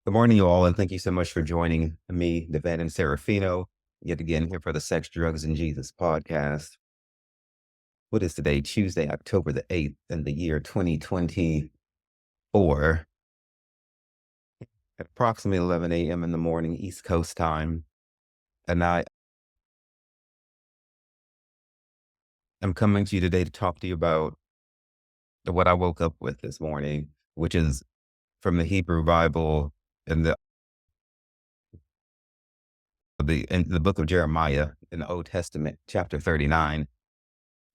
Good morning, you all, and thank you so much for joining me, DeVannonSeraphino, yet again here for the Sex, Drugs, and Jesus podcast. What is today? Tuesday, October the 8th, in the year 2024, at approximately 11 a.m. in the morning, East Coast time. And I am coming to you today to talk to you about what I woke up with this morning, which is from the Hebrew Bible in the book of Jeremiah in the Old Testament, chapter 39.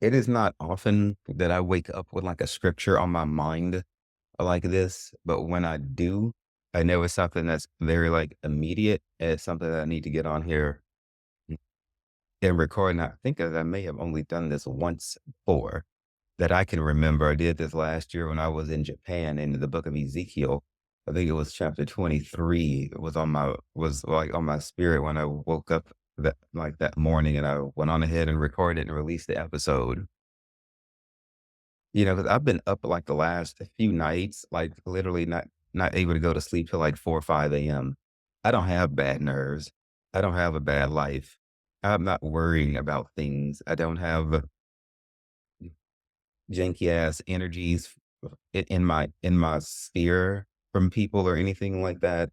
It is not often that I wake up with like a scripture on my mind like this, but when I do, I know it's something that's very like immediate. And it's something that I need to get on here and record. And I think that I may have only done this once before that I can remember. I did this last year when I was in Japan in the book of Ezekiel. I think it was chapter 23. It was like on my spirit when I woke up that morning, and I went on ahead and recorded and released the episode. Because I've been up like the last few nights, like literally not able to go to sleep till like 4 or 5 a.m. I don't have bad nerves. I don't have a bad life. I'm not worrying about things. I don't have janky ass energies in my sphere from people or anything like that.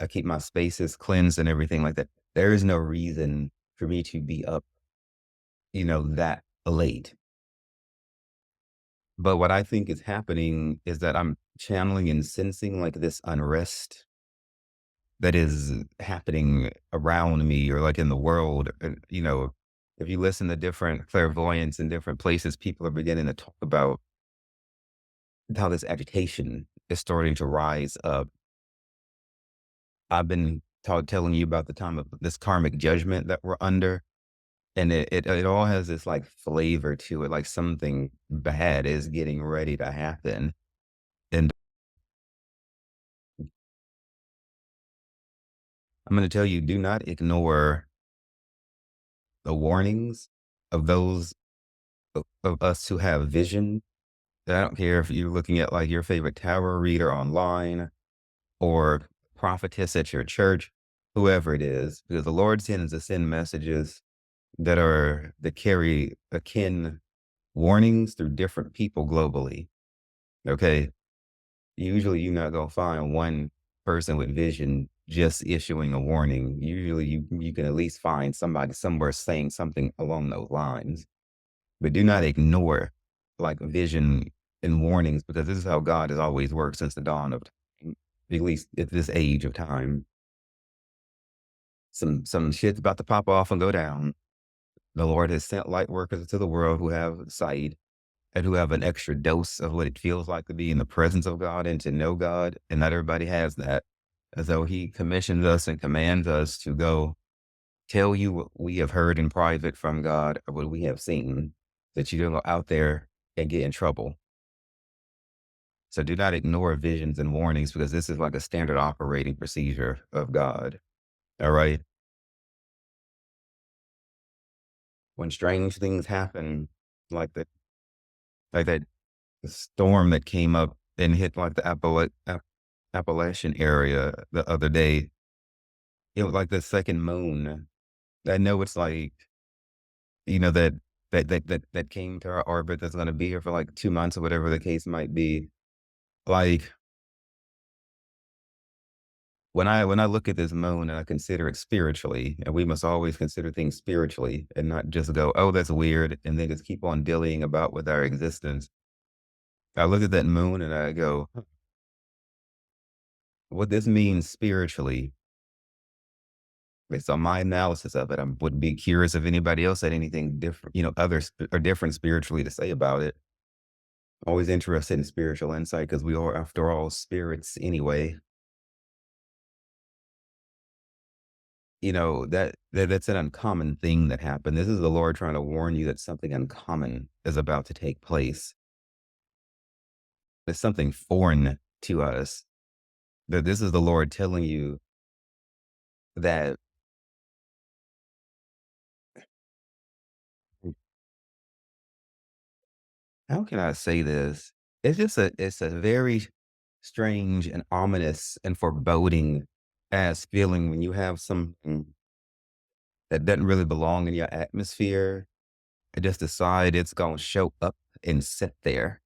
I keep my spaces cleansed and everything like that. There is no reason for me to be up, that late. But what I think is happening is that I'm channeling and sensing like this unrest that is happening around me or like in the world. And, if you listen to different clairvoyants in different places, people are beginning to talk about how this agitation is starting to rise up. I've been telling you about the time of this karmic judgment that we're under. And it all has this like flavor to it, like something bad is getting ready to happen. And I'm going to tell you, do not ignore the warnings of those of us who have vision. I don't care if you're looking at like your favorite tarot reader online or prophetess at your church, whoever it is, because the Lord sends to send messages that carry akin warnings through different people globally. Okay. Usually you're not gonna find one person with vision just issuing a warning. Usually you can at least find somebody somewhere saying something along those lines. But do not ignore like vision and warnings, because this is how God has always worked since the dawn of time, at least at this age of time. Some shit's about to pop off and go down. The Lord has sent light workers into the world who have sight and who have an extra dose of what it feels like to be in the presence of God and to know God. And not everybody has that. As though he commissions us and commands us to go tell you what we have heard in private from God or what we have seen, that you don't go out there and get in trouble. So do not ignore visions and warnings, because this is like a standard operating procedure of God. All right. When strange things happen, like that storm that came up and hit like the Appalachian area the other day, it was like the second moon. I know it's like, that came to our orbit that's going to be here for like 2 months or whatever the case might be. Like when I look at this moon and I consider it spiritually, and we must always consider things spiritually and not just go, oh, that's weird, and then just keep on dealing about with our existence. I look at that moon and I go, "Huh, what this means spiritually, based on my analysis of it, I would be curious if anybody else had anything different, or different spiritually to say about it. Always interested in spiritual insight because we are, after all, spirits anyway. That's an uncommon thing that happened. This is the Lord trying to warn you that something uncommon is about to take place. It's something foreign to us. That this is the Lord telling you that, how can I say this? It's a very strange and ominous and foreboding as feeling when you have something that doesn't really belong in your atmosphere. And just decide it's gonna show up and sit there,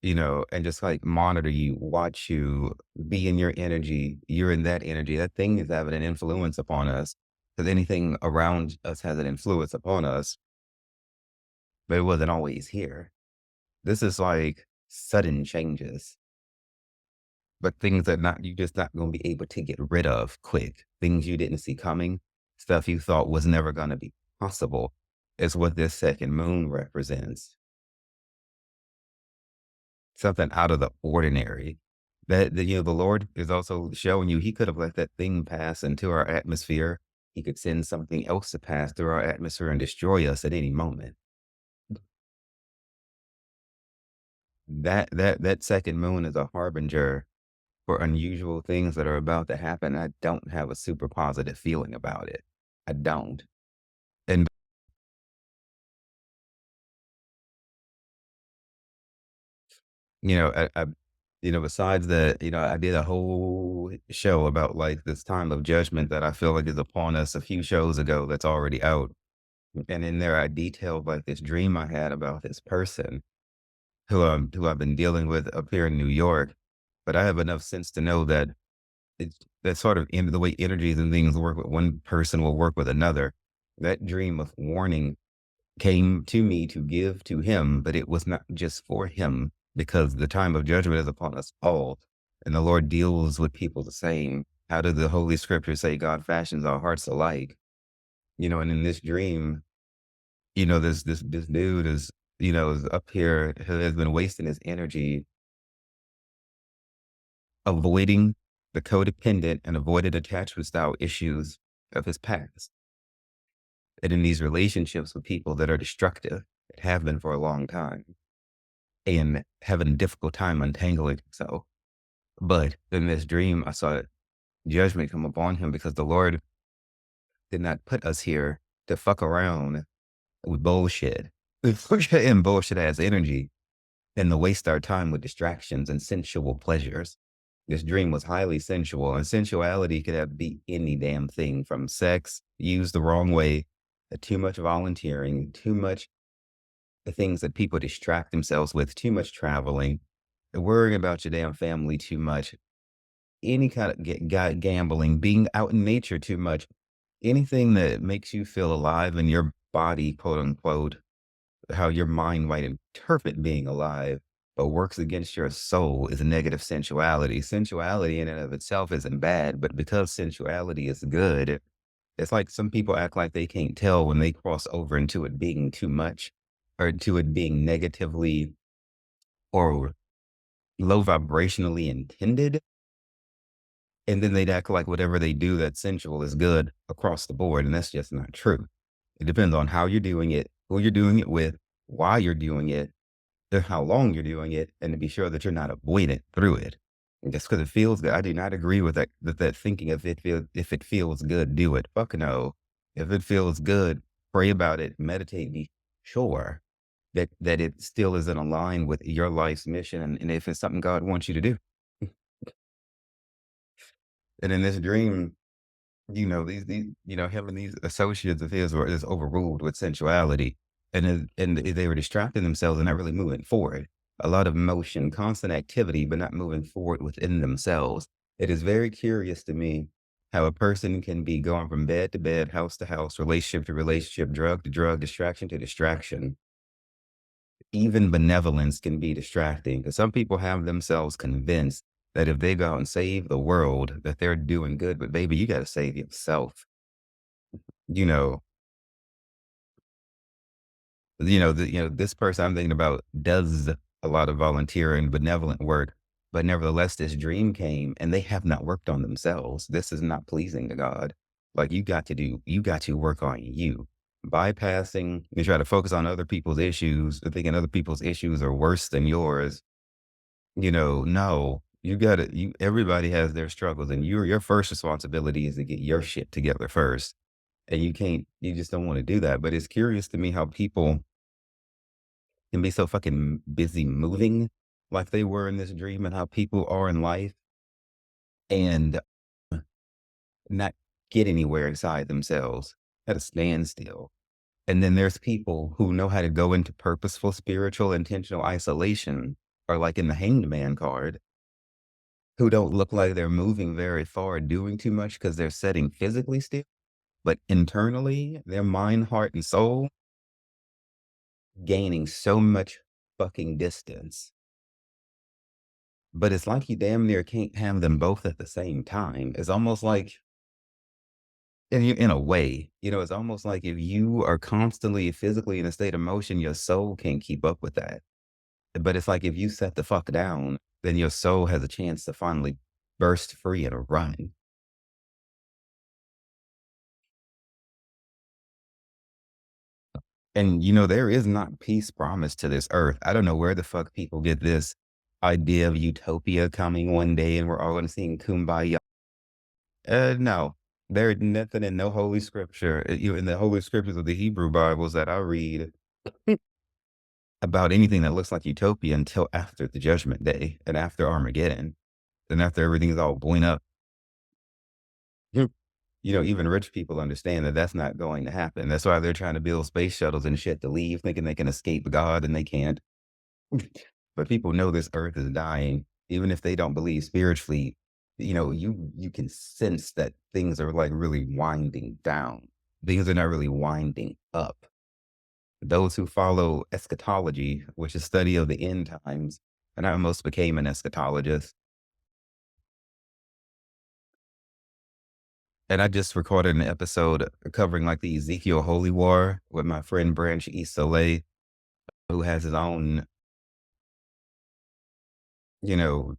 and just like monitor you, watch you, be in your energy. You're in that energy. That thing is having an influence upon us. Because anything around us has an influence upon us, but it wasn't always here. This is like sudden changes, but things that not you just not gonna be able to get rid of quick. Things you didn't see coming, stuff you thought was never gonna be possible is what this second moon represents. Something out of the ordinary. The Lord is also showing you he could have let that thing pass into our atmosphere. He could send something else to pass through our atmosphere and destroy us at any moment. That second moon is a harbinger for unusual things that are about to happen. I don't have a super positive feeling about it. I don't. And besides that, I did a whole show about like this time of judgment that I feel like is upon us a few shows ago that's already out. And in there I detailed like this dream I had about this person who I've been dealing with up here in New York. But I have enough sense to know that it's that sort of the way energies and things work with one person will work with another. That dream of warning came to me to give to him, but it was not just for him because the time of judgment is upon us all. And the Lord deals with people the same. How did the Holy Scripture say God fashions our hearts alike? And in this dream, this dude is up here, has been wasting his energy avoiding the codependent and avoided attachment style issues of his past. And in these relationships with people that are destructive, that have been for a long time, and having a difficult time untangling himself. But in this dream, I saw judgment come upon him because the Lord did not put us here to fuck around with bullshit. And bullshit has energy and to waste our time with distractions and sensual pleasures. This dream was highly sensual, and sensuality could have be any damn thing from sex used the wrong way, too much volunteering, too much the things that people distract themselves with, too much traveling, worrying about your damn family too much, any kind of gambling, being out in nature too much, anything that makes you feel alive in your body, quote unquote, how your mind might interpret being alive, but works against your soul is a negative sensuality. Sensuality in and of itself isn't bad, but because sensuality is good, it's like some people act like they can't tell when they cross over into it being too much or to it being negatively or low vibrationally intended. And then they'd act like whatever they do that's sensual is good across the board. And that's just not true. It depends on how you're doing it, who you're doing it with, why you're doing it, and how long you're doing it, and to be sure that you're not avoidant through it. And just because it feels good, I do not agree with that thinking if it feels good, do it. Fuck no. If it feels good, pray about it, meditate, be sure that it still is in line with your life's mission and if it's something God wants you to do. And in this dream, him and these associates of his were is overruled with sensuality, and they were distracting themselves and not really moving forward. A lot of motion, constant activity, but not moving forward within themselves. It is very curious to me how a person can be going from bed to bed, house to house, relationship to relationship, drug to drug, distraction to distraction. Even benevolence can be distracting because some people have themselves convinced that if they go out and save the world, that they're doing good. But baby, you got to save yourself. You know, this person I'm thinking about does a lot of volunteer and benevolent work, but nevertheless, this dream came and they have not worked on themselves. This is not pleasing to God. Like you got to work on you. Bypassing, you try to focus on other people's issues, thinking other people's issues are worse than yours. No, everybody has their struggles and your first responsibility is to get your shit together first. And you just don't want to do that. But it's curious to me how people can be so fucking busy moving like they were in this dream and how people are in life and not get anywhere inside themselves at a standstill. And then there's people who know how to go into purposeful, spiritual, intentional isolation, or like in the Hanged Man card, who don't look like they're moving very far, doing too much because they're sitting physically still, but internally, their mind, heart, and soul gaining so much fucking distance. But it's like you damn near can't have them both at the same time. It's almost like, in a way, it's almost like if you are constantly physically in a state of motion, your soul can't keep up with that. But it's like if you set the fuck down, then your soul has a chance to finally burst free and run. And there is not peace promised to this earth. I don't know where the fuck people get this idea of utopia coming one day and we're all gonna sing kumbaya. No. There's nothing in no holy scripture, in the holy scriptures of the Hebrew Bibles that I read about anything that looks like utopia until after the judgment day and after Armageddon. And after everything's all blown up. Even rich people understand that that's not going to happen. That's why they're trying to build space shuttles and shit to leave, thinking they can escape God and they can't. But people know this earth is dying, even if they don't believe spiritually. You can sense that things are like really winding down. Things are not really winding up. Those who follow eschatology, which is study of the end times, and I almost became an eschatologist. And I just recorded an episode covering like the Ezekiel Holy War with my friend Branch East Soleil, who has his own, you know,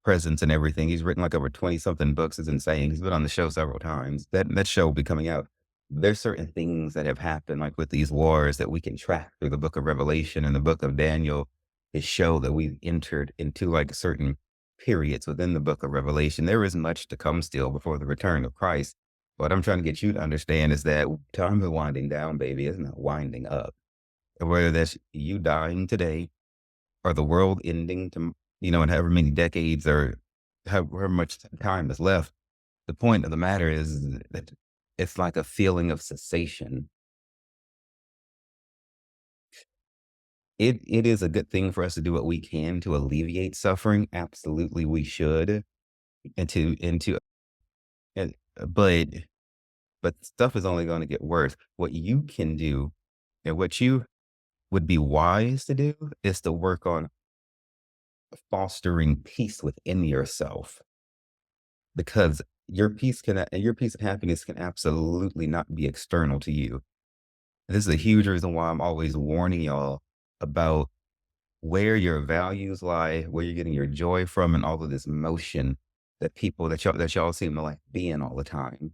presence and everything. He's written like over 20 something books. It's insane. He's been on the show several times. That show will be coming out. There's certain things that have happened, like with these wars, that we can track through the book of Revelation and the book of Daniel, to show that we've entered into like certain periods within the book of Revelation. There is much to come still before the return of Christ. What I'm trying to get you to understand is that time is winding down, baby. It's not winding up. And whether that's you dying today or the world ending to, in however many decades or however much time is left, the point of the matter is that it's like a feeling of cessation. It is a good thing for us to do what we can to alleviate suffering. Absolutely, we should. And to and, but stuff is only going to get worse. What you can do and what you would be wise to do is to work on fostering peace within yourself, because your peace and happiness can absolutely not be external to you. This is a huge reason why I'm always warning y'all about where your values lie, where you're getting your joy from, and all of this motion that y'all seem to like be in all the time.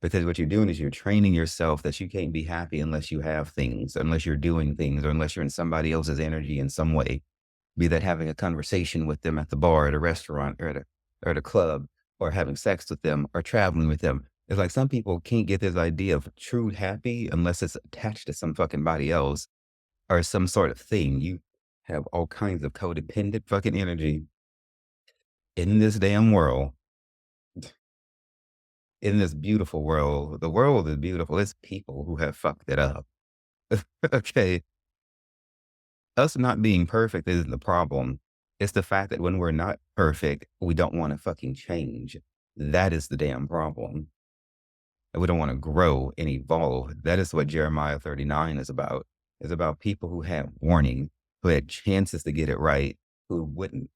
Because what you're doing is you're training yourself that you can't be happy unless you have things, unless you're doing things, or unless you're in somebody else's energy in some way. Be that having a conversation with them at the bar, at a restaurant, or at a club, or having sex with them, or traveling with them. It's like some people can't get this idea of true happy unless it's attached to some fucking body else or some sort of thing. You have all kinds of codependent fucking energy in this damn world, in this beautiful world. The world is beautiful. It's people who have fucked it up. Okay. Us not being perfect isn't the problem. It's the fact that when we're not perfect, we don't want to fucking change. That is the damn problem. And we don't want to grow and evolve. That is what Jeremiah 39 is about. It's about people who had warning, who had chances to get it right, who wouldn't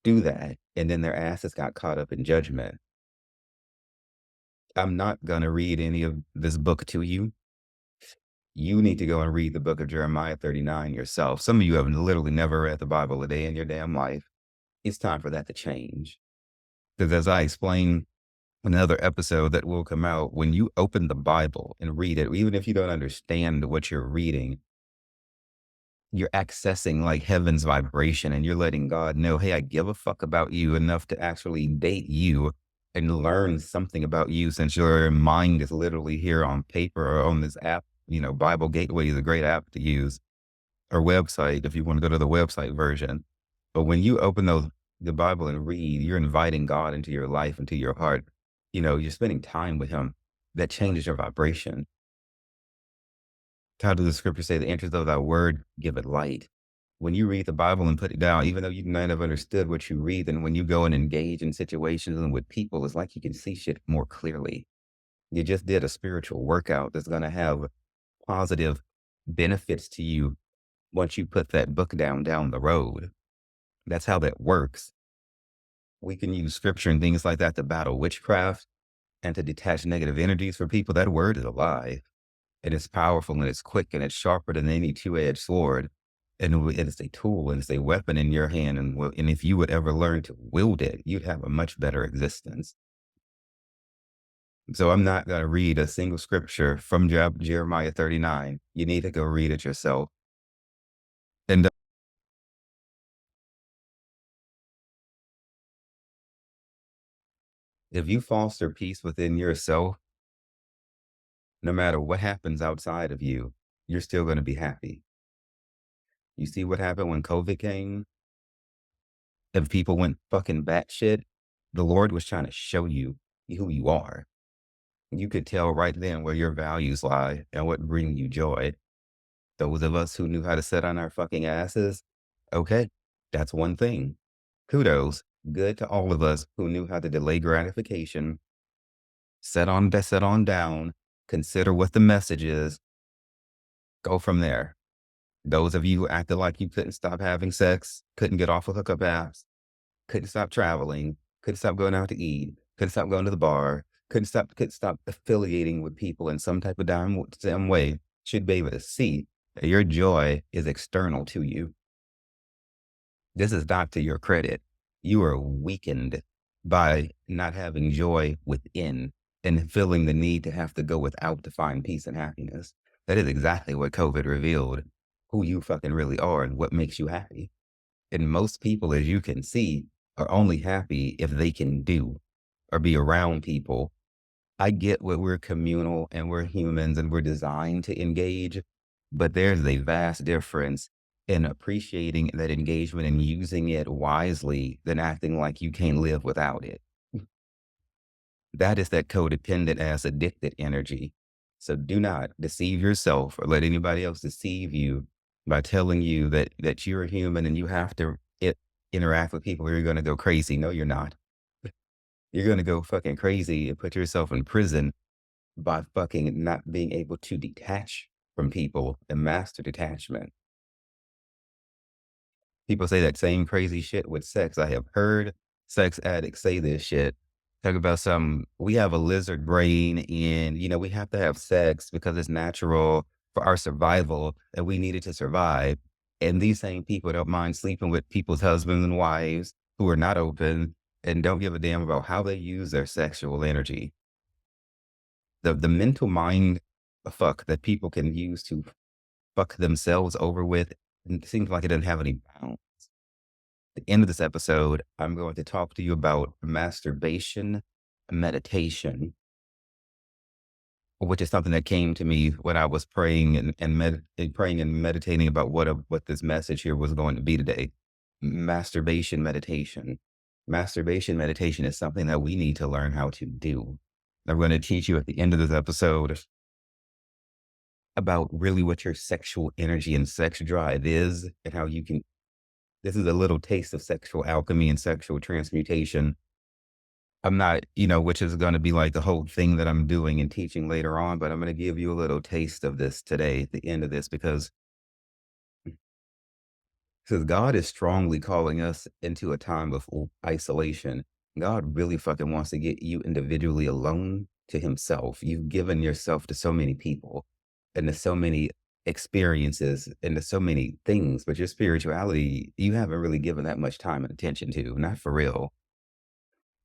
do that. And then their asses got caught up in judgment. I'm not going to read any of this book to you. You need to go and read the book of Jeremiah 39 yourself. Some of you have literally never read the Bible a day in your damn life. It's time for that to change. Because as I explained in another episode that will come out, when you open the Bible and read it, even if you don't understand what you're reading, you're accessing like heaven's vibration and you're letting God know, hey, I give a fuck about you enough to actually date you and learn something about you, since your mind is literally here on paper or on this app. Bible Gateway is a great app to use, or website if you want to go to the website version. But when you open the Bible and read, you're inviting God into your life, into your heart. You're spending time with him. That changes your vibration. How does the scripture say the entrance of thy word give it light? When you read the Bible and put it down, even though you might have understood what you read, and when you go and engage in situations and with people, it's like you can see shit more clearly. You just did a spiritual workout that's going to have positive benefits to you once you put that book down the road. That's how that works. We can use scripture and things like that to battle witchcraft and to detach negative energies for people. That word is alive. And it's powerful and it's quick and it's sharper than any two-edged sword. And it's a tool and it's a weapon in your hand. And if you would ever learn to wield it, you'd have a much better existence. So I'm not going to read a single scripture from Jeremiah 39. You need to go read it yourself. And if you foster peace within yourself, no matter what happens outside of you, you're still going to be happy. You see what happened when COVID came? If people went fucking batshit, the Lord was trying to show you who you are. You could tell right then where your values lie and what bring you joy. Those of us who knew how to sit on our fucking asses, okay, that's one thing. Kudos, good to all of us who knew how to delay gratification, set on down, consider what the message is, go from there. Those of you who acted like you couldn't stop having sex, couldn't get off of hookup apps, couldn't stop traveling, couldn't stop going out to eat, couldn't stop going to the bar, couldn't stop affiliating with people in some type of damn way, should be able to see that your joy is external to you. This is not to your credit. You are weakened by not having joy within and feeling the need to have to go without to find peace and happiness. That is exactly what COVID revealed, who you fucking really are and what makes you happy. And most people, as you can see, are only happy if they can do or be around people. I get what we're communal and we're humans and we're designed to engage, but there's a vast difference in appreciating that engagement and using it wisely than acting like you can't live without it. That is that codependent ass addicted energy. So do not deceive yourself or let anybody else deceive you by telling you that you're a human and you have to interact with people or you're going to go crazy. No, you're not. You're going to go fucking crazy and put yourself in prison by fucking not being able to detach from people and master detachment. People say that same crazy shit with sex. I have heard sex addicts say this shit. Talk about we have a lizard brain and, we have to have sex because it's natural for our survival and we need it to survive. And these same people don't mind sleeping with people's husbands and wives who are not open and don't give a damn about how they use their sexual energy. The mental mind fuck that people can use to fuck themselves over with, it seems like it doesn't have any bounds. At the end of this episode, I'm going to talk to you about masturbation meditation, which is something that came to me when I was praying and meditating about what this message here was going to be today. Masturbation meditation. Masturbation meditation is something that we need to learn how to do. I'm going to teach you at the end of this episode about really what your sexual energy and sex drive is and how you can. This is a little taste of sexual alchemy and sexual transmutation. I'm not, which is going to be like the whole thing that I'm doing and teaching later on, but I'm going to give you a little taste of this today at the end of this because God is strongly calling us into a time of isolation. God really fucking wants to get you individually alone to himself. You've given yourself to so many people and to so many experiences and to so many things, but your spirituality, you haven't really given that much time and attention to, not for real.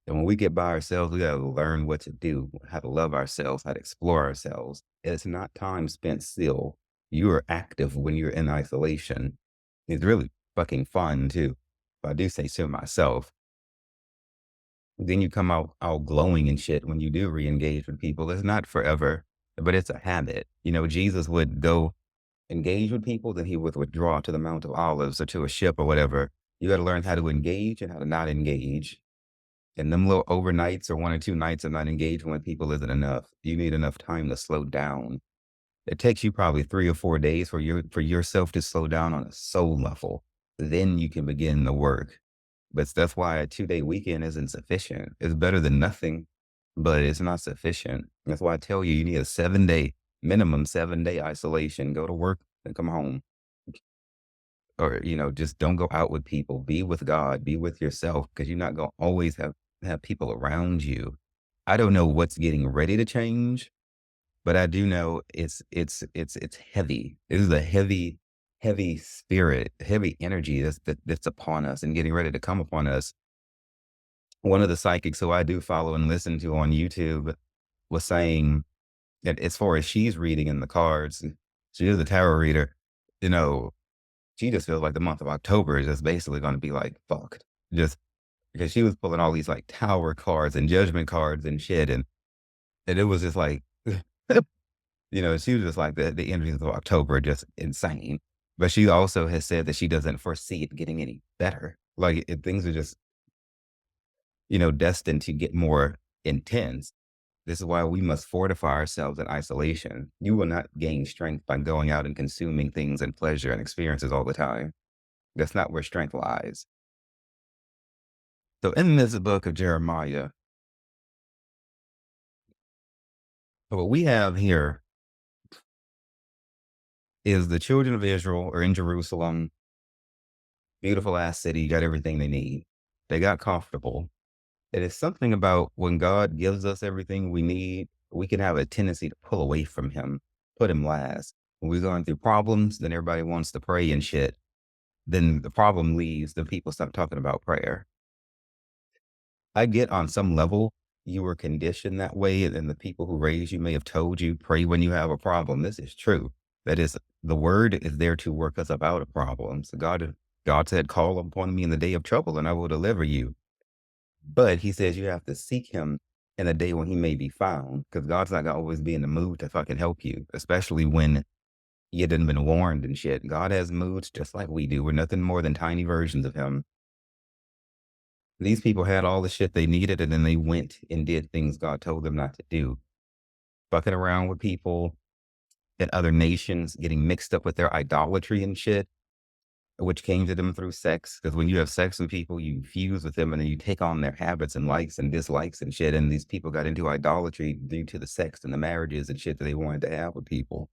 And when we get by ourselves, we got to learn what to do, how to love ourselves, how to explore ourselves. It's not time spent still. You are active when you're in isolation. It's really fucking fun too. If I do say so myself. Then you come out all glowing and shit when you do re-engage with people. It's not forever, but it's a habit. Jesus would go engage with people, then he would withdraw to the Mount of Olives or to a ship or whatever. You got to learn how to engage and how to not engage. And them little overnights or 1 or 2 nights of not engaging with people isn't enough. You need enough time to slow down. It takes you probably 3 or 4 days for yourself to slow down on a soul level. Then you can begin the work. But that's why a 2-day weekend isn't sufficient. It's better than nothing, but it's not sufficient. That's why I tell you, you need a 7-day, minimum 7-day isolation. Go to work and come home. Or, just don't go out with people. Be with God, be with yourself, because you're not going to always have people around you. I don't know what's getting ready to change, but I do know it's heavy. This is a heavy, heavy spirit, heavy energy that's upon us and getting ready to come upon us. One of the psychics who I do follow and listen to on YouTube was saying that as far as she's reading in the cards, she is a tarot reader, you know, she just feels like the month of October is just basically going to be like fucked. Just because she was pulling all these like tower cards and judgment cards and shit. And it was just like, she was just like the energies of October are just insane. But she also has said that she doesn't foresee it getting any better. Like things are just, destined to get more intense. This is why we must fortify ourselves in isolation. You will not gain strength by going out and consuming things and pleasure and experiences all the time. That's not where strength lies. So in this book of Jeremiah, what we have here is the children of Israel are in Jerusalem, beautiful ass city, got everything they need. They got comfortable. It is something about when God gives us everything we need, we can have a tendency to pull away from him, put him last. When we're going through problems, then everybody wants to pray and shit. Then the problem leaves, then people stop talking about prayer. I get on some level, you were conditioned that way, and the people who raised you may have told you, pray when you have a problem. This is true. That is, the word is there to work us up out of problems. God said, call upon me in the day of trouble and I will deliver you. But he says you have to seek him in a day when he may be found, because God's not going to always be in the mood to fucking help you, especially when you done been warned and shit. God has moods just like we do. We're nothing more than tiny versions of him. These people had all the shit they needed, and then they went and did things God told them not to do. Fucking around with people in other nations, getting mixed up with their idolatry and shit, which came to them through sex. Because when you have sex with people, you fuse with them and then you take on their habits and likes and dislikes and shit. And these people got into idolatry due to the sex and the marriages and shit that they wanted to have with people.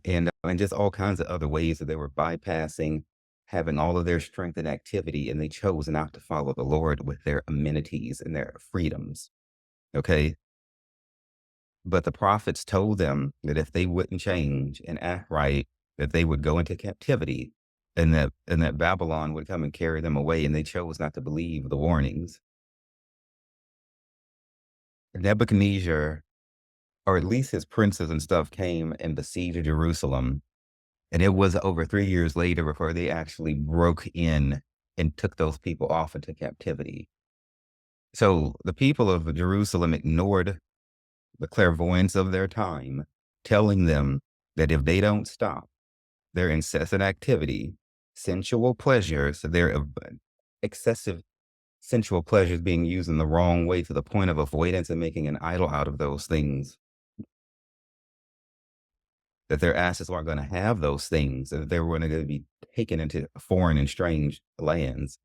And just all kinds of other ways that they were bypassing having all of their strength and activity, and they chose not to follow the Lord with their amenities and their freedoms. Okay. But the prophets told them that if they wouldn't change and act right, that they would go into captivity and that Babylon would come and carry them away. And they chose not to believe the warnings. Nebuchadnezzar, or at least his princes and stuff, came and besieged Jerusalem. And it was over 3 years later before they actually broke in and took those people off into captivity. So the people of Jerusalem ignored the clairvoyance of their time, telling them that if they don't stop their incessant activity, sensual pleasures, their excessive sensual pleasures being used in the wrong way to the point of avoidance and making an idol out of those things, that their asses weren't going to have those things, that they were going to be taken into foreign and strange lands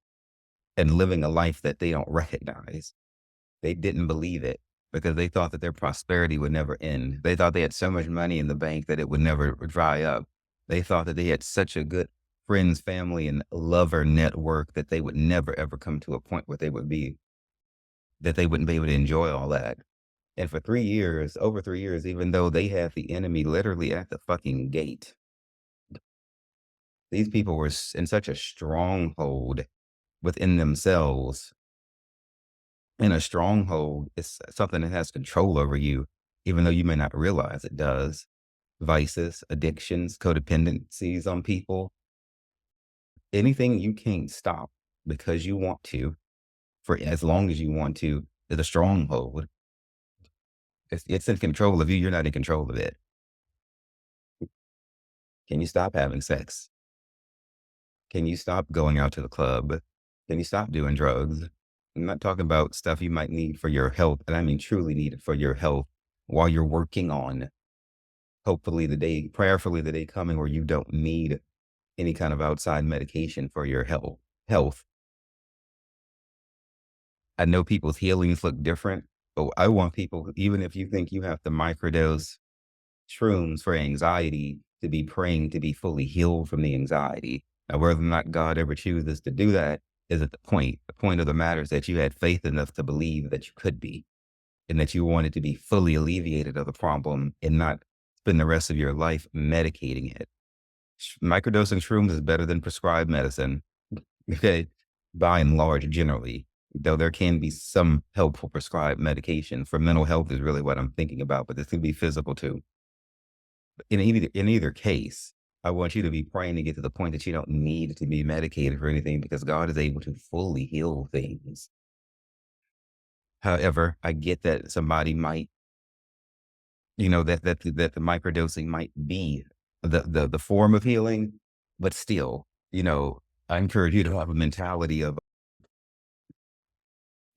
and living a life that they don't recognize. They didn't believe it because they thought that their prosperity would never end. They thought they had so much money in the bank that it would never dry up. They thought that they had such a good friends, family, and lover network that they would never, ever come to a point where they wouldn't be able to enjoy all that. And for 3 years, over 3 years, even though they had the enemy literally at the fucking gate, these people were in such a stronghold within themselves. And a stronghold is something that has control over you, even though you may not realize it does. Vices, addictions, codependencies on people, anything you can't stop because you want to, for as long as you want to, is a stronghold. It's in control of you. You're not in control of it. Can you stop having sex? Can you stop going out to the club? Can you stop doing drugs? I'm not talking about stuff you might need for your health, and I mean truly need it for your health while you're working on hopefully the day, prayerfully the day coming where you don't need any kind of outside medication for your health. I know people's healings look different, but I want people, even if you think you have to microdose shrooms for anxiety, to be praying to be fully healed from the anxiety. Now, whether or not God ever chooses to do that isn't the point. The point of the matter is that you had faith enough to believe that you could be, and that you wanted to be fully alleviated of the problem and not spend the rest of your life medicating it. Microdosing shrooms is better than prescribed medicine. Okay. By and large, generally, though there can be some helpful prescribed medication for mental health is really what I'm thinking about, but this can be physical too. In either case, I want you to be praying to get to the point that you don't need to be medicated for anything because God is able to fully heal things. However, I get that somebody might, that the microdosing might be the form of healing, but still, I encourage you to have a mentality of,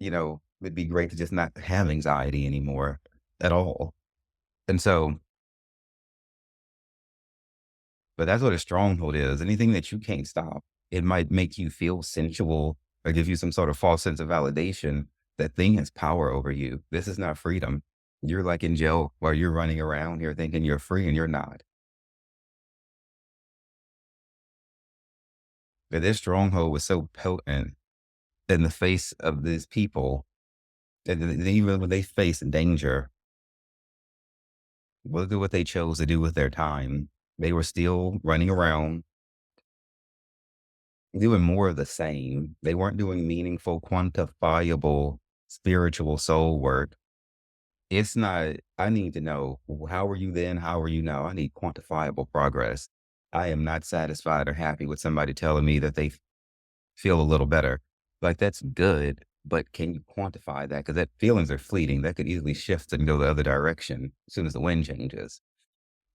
it'd be great to just not have anxiety anymore at all. And so, but that's what a stronghold is. Anything that you can't stop, it might make you feel sensual or give you some sort of false sense of validation. That thing has power over you. This is not freedom. You're like in jail while you're running around here thinking you're free and you're not. But this stronghold was so potent in the face of these people. And even when they face danger, look at what they chose to do with their time. They were still running around doing more of the same. They weren't doing meaningful, quantifiable, spiritual soul work. It's not, I need to know, how were you then? How are you now? I need quantifiable progress. I am not satisfied or happy with somebody telling me that they feel a little better. Like, that's good, but can you quantify that? Because that feelings are fleeting. That could easily shift and go the other direction as soon as the wind changes.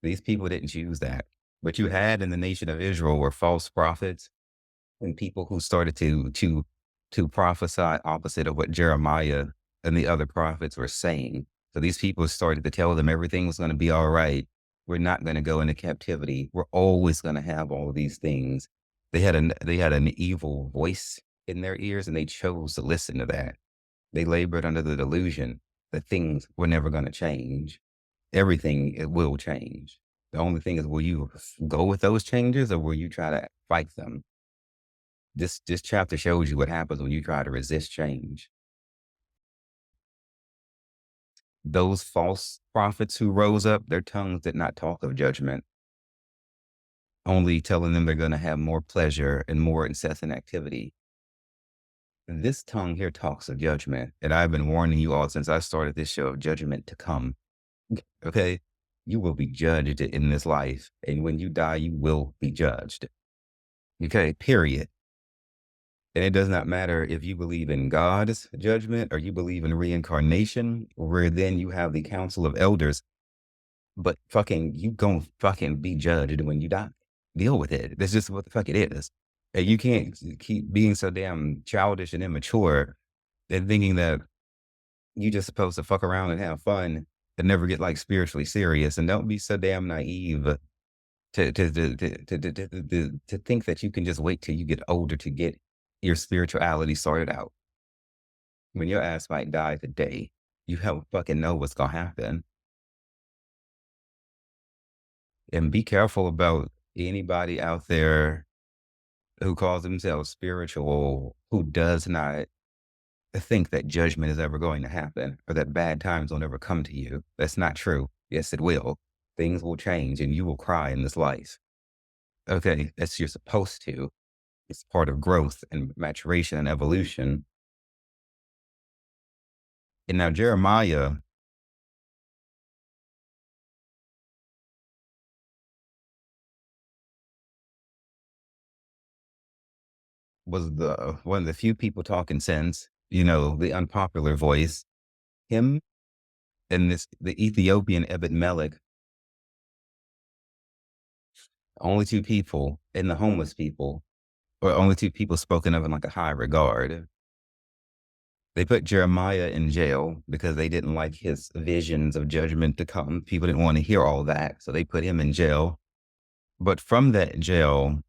These people didn't choose that. What you had in the nation of Israel were false prophets and people who started to prophesy opposite of what Jeremiah and the other prophets were saying. So these people started to tell them everything was going to be all right. We're not going to go into captivity. We're always going to have all of these things. They had an evil voice in their ears, and they chose to listen to that. They labored under the delusion that things were never going to change. Everything, it will change. The only thing is, will you go with those changes or will you try to fight them? This chapter shows you what happens when you try to resist change. Those false prophets who rose up, their tongues did not talk of judgment, only telling them they're going to have more pleasure and more incessant activity. This tongue here talks of judgment, and I've been warning you all since I started this show of judgment to come. Okay? You will be judged in this life, and when you die, you will be judged. Okay? Period. And it does not matter if you believe in God's judgment or you believe in reincarnation, where then you have the council of elders, but you gonna fucking be judged when you die. Deal with it. That's just what the fuck it is. And you can't keep being so damn childish and immature and thinking that you just supposed to fuck around and have fun and never get like spiritually serious. And don't be so damn naive to think that you can just wait till you get older to get your spirituality sorted out. When your ass might die today, you don't fucking know what's gonna happen. And be careful about anybody out there who calls themselves spiritual, who does not think that judgment is ever going to happen or that bad times will never come to you. That's not true. Yes, it will. Things will change and you will cry in this life. Okay, that's you're supposed to. It's part of growth and maturation and evolution. And now Jeremiah was one of the few people talking sense, the unpopular voice. Him and the Ethiopian Ebed Melech, only two people, and the homeless people or only two people spoken of in like a high regard. They put Jeremiah in jail because they didn't like his visions of judgment to come. People didn't want to hear all that, so they put him in jail. But from that jail,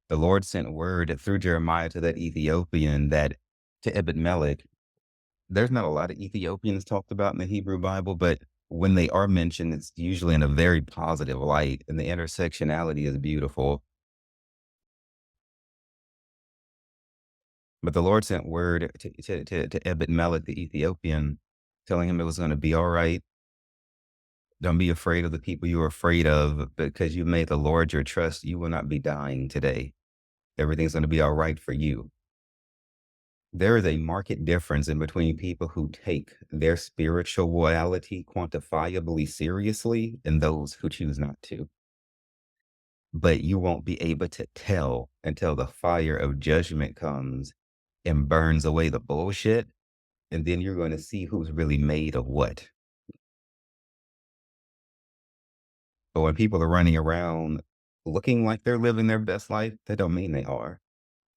the Lord sent word through Jeremiah to that Ethiopian that to Ebed-Melech. There's not a lot of Ethiopians talked about in the Hebrew Bible, but when they are mentioned, it's usually in a very positive light, and the intersectionality is beautiful. But the Lord sent word to Ebed-Melech, the Ethiopian, telling him it was going to be all right. Don't be afraid of the people you are afraid of, because you made the Lord your trust. You will not be dying today. Everything's going to be all right for you. There is a marked difference in between people who take their spirituality quantifiably seriously and those who choose not to. But you won't be able to tell until the fire of judgment comes and burns away the bullshit. And then you're going to see who's really made of what. But when people are running around looking like they're living their best life, that don't mean they are.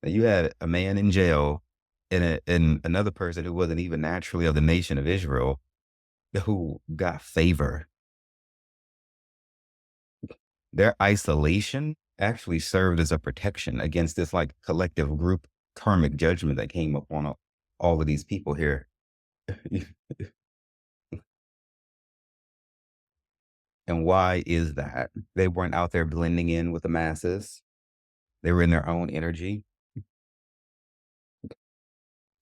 Now, you had a man in jail and another person who wasn't even naturally of the nation of Israel who got favor. Their isolation actually served as a protection against this like collective group karmic judgment that came upon all of these people here. And why is that? They weren't out there blending in with the masses. They were in their own energy.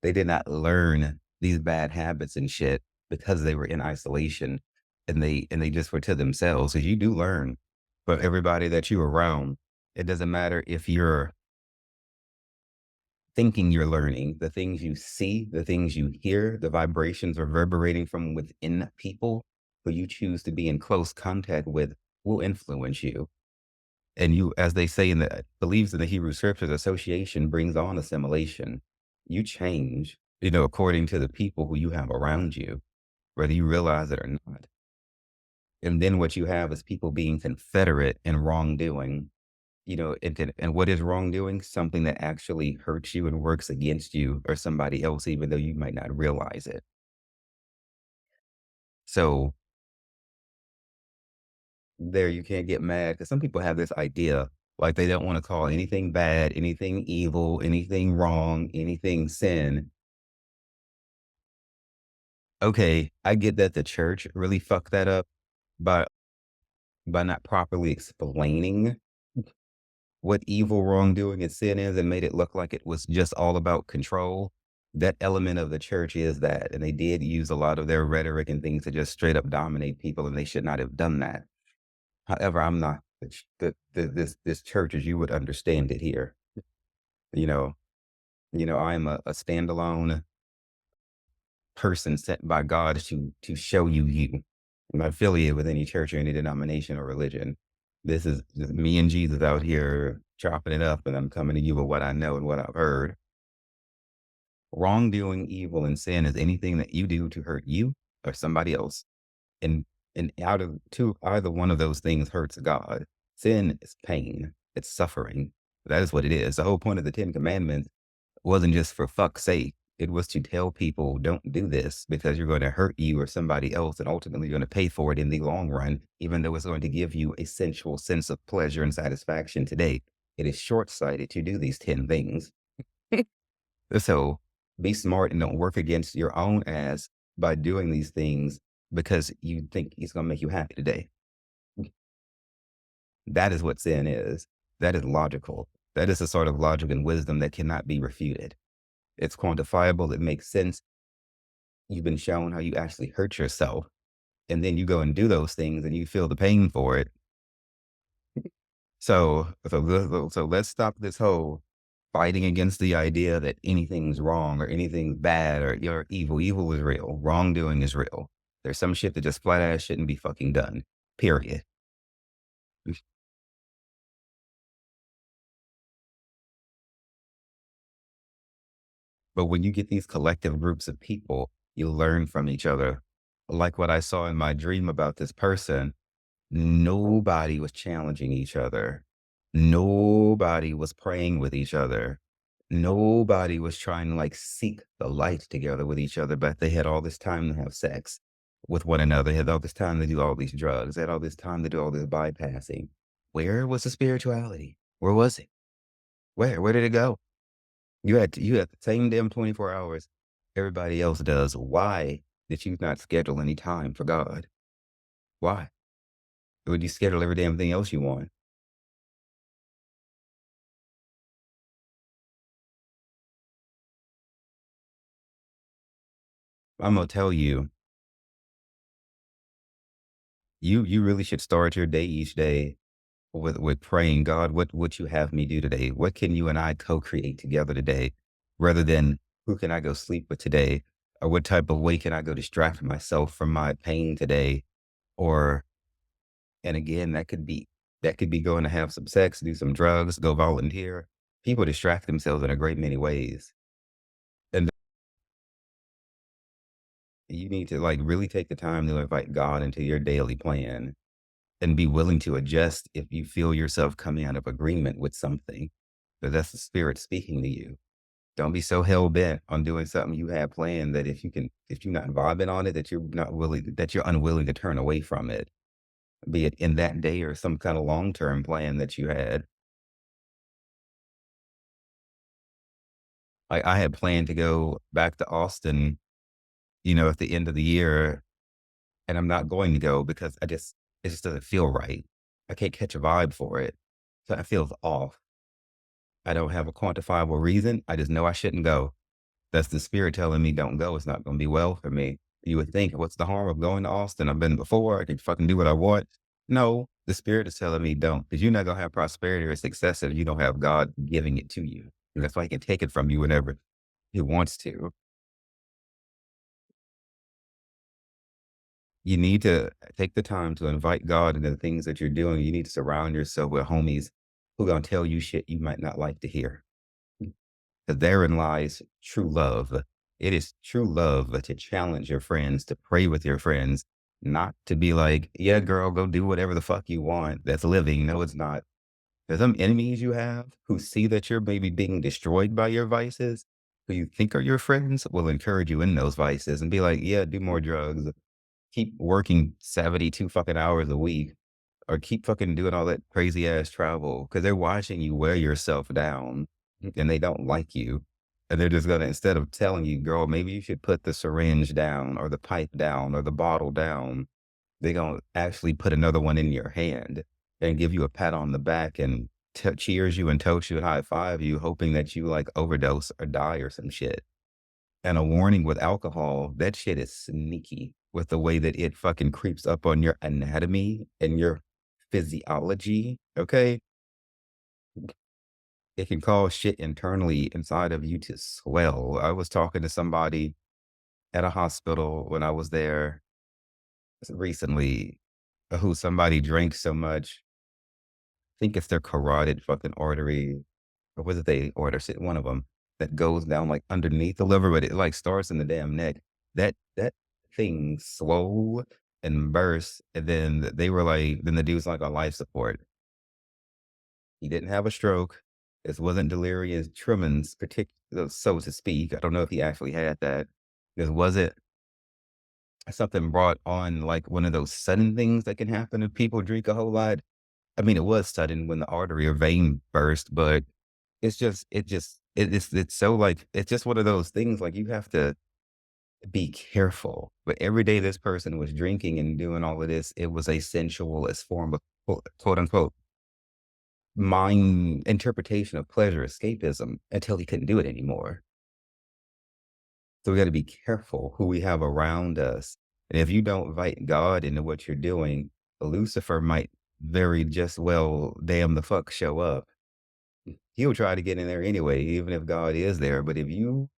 They did not learn these bad habits and shit because they were in isolation, and they just were to themselves. Because you do learn from everybody that you're around. It doesn't matter if you're thinking you're learning, the things you see, the things you hear, the vibrations reverberating from within people who you choose to be in close contact with will influence you. And you, as they say in the believes in the Hebrew scriptures, association brings on assimilation. You change, according to the people who you have around you, whether you realize it or not. And then what you have is people being confederate in wrongdoing. And what is wrongdoing? Something that actually hurts you and works against you or somebody else, even though you might not realize it. So there, you can't get mad because some people have this idea like they don't want to call anything bad, anything evil, anything wrong, anything sin. Okay, I get that the church really fucked that up by not properly explaining what evil, wrongdoing, and sin is and made it look like it was just all about control. That element of the church is that, and they did use a lot of their rhetoric and things to just straight up dominate people, and they should not have done that. However, I'm not this church as you would understand it here. You know, I'm a standalone person sent by God to show you you. I'm not affiliated with any church or any denomination or religion. This is just me and Jesus out here chopping it up, and I'm coming to you with what I know and what I've heard. Wrongdoing, evil, and sin is anything that you do to hurt you or somebody else. And out of either one of those things hurts God. Sin is pain. It's suffering. That is what it is. The whole point of the 10 Commandments wasn't just for fuck's sake. It was to tell people, don't do this because you're going to hurt you or somebody else, and ultimately you're going to pay for it in the long run, even though it's going to give you a sensual sense of pleasure and satisfaction today. It is short-sighted to do these 10 things. So be smart and don't work against your own ass by doing these things because you think it's going to make you happy today. That is what sin is. That is logical. That is a sort of logic and wisdom that cannot be refuted. It's quantifiable. It makes sense. You've been shown how you actually hurt yourself. And then you go and do those things and you feel the pain for it. So let's stop this whole fighting against the idea that anything's wrong or anything's bad or you're evil. Evil is real. Wrongdoing is real. There's some shit that just flat ass shouldn't be fucking done. Period. But when you get these collective groups of people, you learn from each other. Like what I saw in my dream about this person, nobody was challenging each other. Nobody was praying with each other. Nobody was trying to like seek the light together with each other, but they had all this time to have sex with one another. They had all this time to do all these drugs. They had all this time to do all this bypassing. Where was the spirituality? Where was it? Where? Where did it go? You had the same damn 24 hours everybody else does. Why did you not schedule any time for God? Why? Would you schedule every damn thing else you want? I'm gonna tell you, you really should start your day each day with praying, God, what would you have me do today? What can you and I co-create together today? Rather than who can I go sleep with today? Or what type of way can I go distract myself from my pain today? Or and again, that could be going to have some sex, do some drugs, go volunteer. People distract themselves in a great many ways. And you need to like really take the time to invite God into your daily plan and be willing to adjust if you feel yourself coming out of agreement with something. But that's the spirit speaking to you. Don't be so hell bent on doing something you have planned that if you're not vibing on it, that you're unwilling to turn away from it, be it in that day or some kind of long-term plan that you had. I had planned to go back to Austin, at the end of the year, and I'm not going to go because it just doesn't feel right. I can't catch a vibe for it. So it feels off. I don't have a quantifiable reason. I just know I shouldn't go. That's the spirit telling me don't go. It's not going to be well for me. You would think, what's the harm of going to Austin? I've been before. I can fucking do what I want. No, the spirit is telling me don't, because you're not going to have prosperity or success if you don't have God giving it to you. And that's why he can take it from you whenever he wants to. You need to take the time to invite God into the things that you're doing. You need to surround yourself with homies who going to tell you shit you might not like to hear. 'Cause therein lies true love. It is true love to challenge your friends, to pray with your friends, not to be like, yeah, girl, go do whatever the fuck you want. That's living. No, it's not. There's some enemies you have who see that you're maybe being destroyed by your vices, who you think are your friends, will encourage you in those vices and be like, yeah, do more drugs. Keep working 72 fucking hours a week or keep fucking doing all that crazy ass travel because they're watching you wear yourself down and they don't like you. And they're just gonna, instead of telling you, girl, maybe you should put the syringe down or the pipe down or the bottle down, they're gonna actually put another one in your hand and give you a pat on the back and cheers you and toast you and high five you, hoping that you like overdose or die or some shit. And a warning with alcohol, that shit is sneaky with the way that it fucking creeps up on your anatomy and your physiology, okay? It can cause shit internally inside of you to swell. I was talking to somebody at a hospital when I was there recently, who somebody drank so much. I think it's their carotid fucking artery, or was it they order shit, one of them that goes down like underneath the liver, but it like starts in the damn neck. That thing swole and burst, and then they were like, then the dude's like on life support. He didn't have a stroke. This wasn't delirious tremens, particular, so to speak. I don't know if he actually had that. This wasn't something brought on like one of those sudden things that can happen if people drink a whole lot. I mean, it was sudden when the artery or vein burst, but it's so like, it's just one of those things like you have to be careful. But every day this person was drinking and doing all of this, it was a sensualist form of quote unquote mind interpretation of pleasure escapism until he couldn't do it anymore. So we got to be careful who we have around us. And if you don't invite God into what you're doing, Lucifer might very just well damn the fuck show up. He'll try to get in there anyway, even if God is there. But if you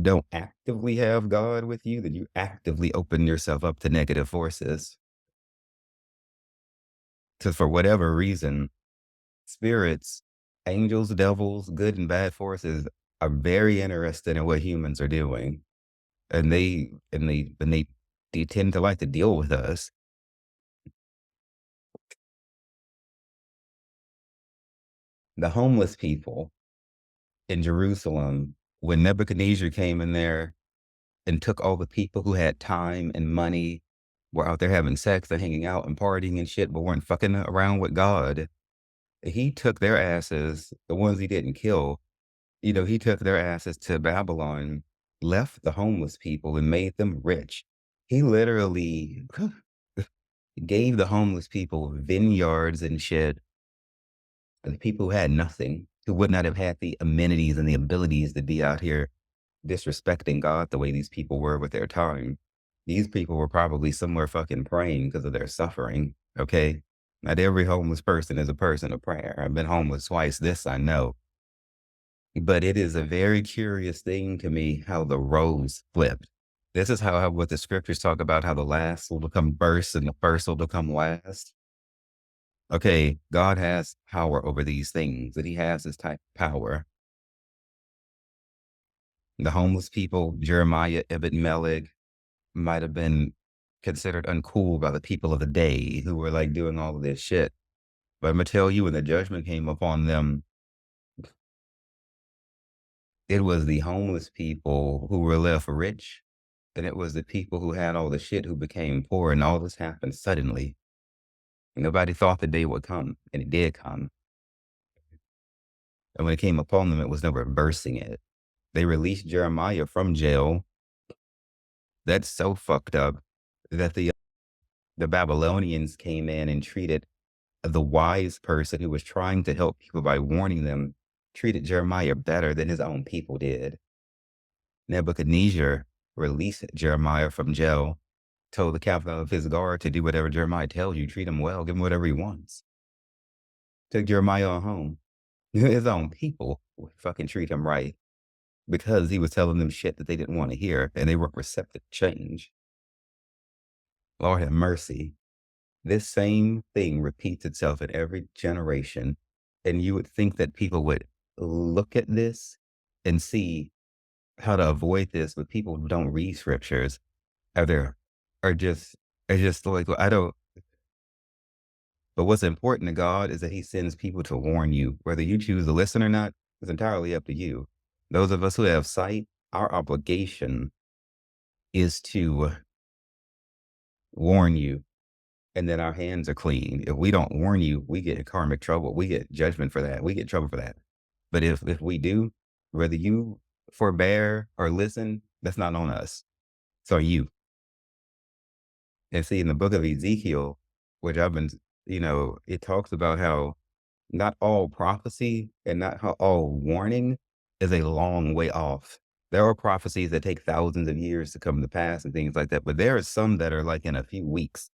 don't actively have God with you, then you actively open yourself up to negative forces. Because for whatever reason, spirits, angels, devils, good and bad forces are very interested in what humans are doing. And they tend to like to deal with us. The homeless people in Jerusalem, when Nebuchadnezzar came in there and took all the people who had time and money, were out there having sex and hanging out and partying and shit, but weren't fucking around with God. He took their asses, the ones he didn't kill, he took their asses to Babylon, left the homeless people and made them rich. He literally gave the homeless people vineyards and shit. And the people who had nothing, who would not have had the amenities and the abilities to be out here disrespecting God the way these people were with their time. These people were probably somewhere fucking praying because of their suffering. Okay. Not every homeless person is a person of prayer. I've been homeless twice. This I know. But it is a very curious thing to me how the roles flipped. This is how what the scriptures talk about, how the last will become first and the first will become last. Okay, God has power over these things, and he has this type of power. The homeless people, Jeremiah, Ibn Melech, might have been considered uncool by the people of the day who were like doing all of this shit. But I'm gonna tell you, when the judgment came upon them, it was the homeless people who were left rich, and it was the people who had all the shit who became poor, and all this happened suddenly. Nobody thought the day would come, and it did come. And when it came upon them, it was no reversing it. They released Jeremiah from jail. That's so fucked up that the Babylonians came in and treated the wise person who was trying to help people by warning them, treated Jeremiah better than his own people did. Nebuchadnezzar released Jeremiah from jail, told the captain of his guard to do whatever Jeremiah tells you, treat him well, give him whatever he wants. Took Jeremiah on home. His own people would fucking treat him right because he was telling them shit that they didn't want to hear, and they weren't receptive to change. Lord have mercy. This same thing repeats itself in every generation, and you would think that people would look at this and see how to avoid this, but people don't read scriptures. Are just like, well, I don't. But what's important to God is that he sends people to warn you. Whether you choose to listen or not is entirely up to you. Those of us who have sight, our obligation is to warn you, and then our hands are clean. If we don't warn you, we get in karmic trouble. We get judgment for that. We get trouble for that. But if we do, whether you forbear or listen, that's not on us. It's on you. And see, in the book of Ezekiel, which I've been, it talks about how not all prophecy and not how all warning is a long way off. There are prophecies that take thousands of years to come to pass and things like that, but there are some that are like in a few weeks,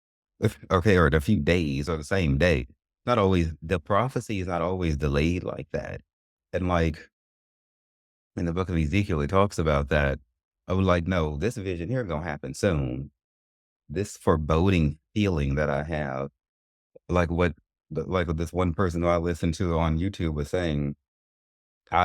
okay, or in a few days or the same day. Not always, the prophecy is not always delayed like that. And like in the book of Ezekiel, it talks about that. I was like, no, this vision here gonna happen soon. This foreboding feeling that I have, like like this one person who I listened to on YouTube was saying,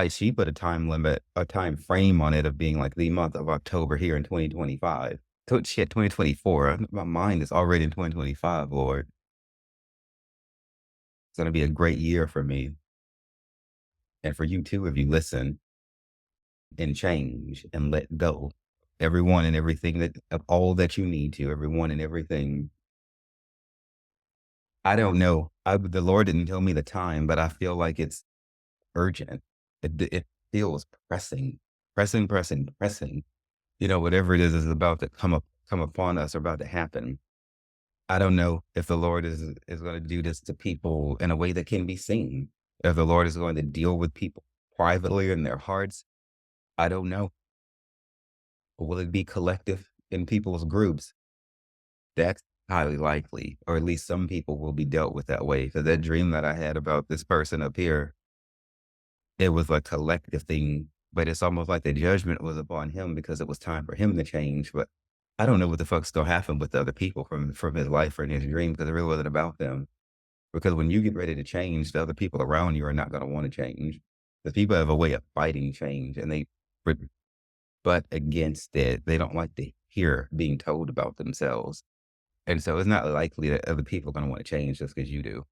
she put a time limit, a time frame on it of being like the month of October here in 2025. Shit, 2024. My mind is already in 2025, Lord. It's going to be a great year for me. And for you too, if you listen and change and let go. Everyone and everything of all that you need to, everyone and everything. I don't know. The Lord didn't tell me the time, but I feel like it's urgent. It feels pressing, pressing, pressing, pressing. Whatever it is about to come upon us or about to happen. I don't know if the Lord is going to do this to people in a way that can be seen. If the Lord is going to deal with people privately in their hearts, I don't know. Will it be collective in people's groups? That's highly likely, or at least some people will be dealt with that way. Because that dream that I had about this person up here, it was a collective thing, but it's almost like the judgment was upon him because it was time for him to change. But I don't know what the fuck's gonna happen with the other people from his life or in his dream, because it really wasn't about them. Because when you get ready to change, the other people around you are not gonna want to change. Because people have a way of fighting change, and they but against it. They don't like to hear being told about themselves. And so it's not likely that other people are gonna want to change just because you do.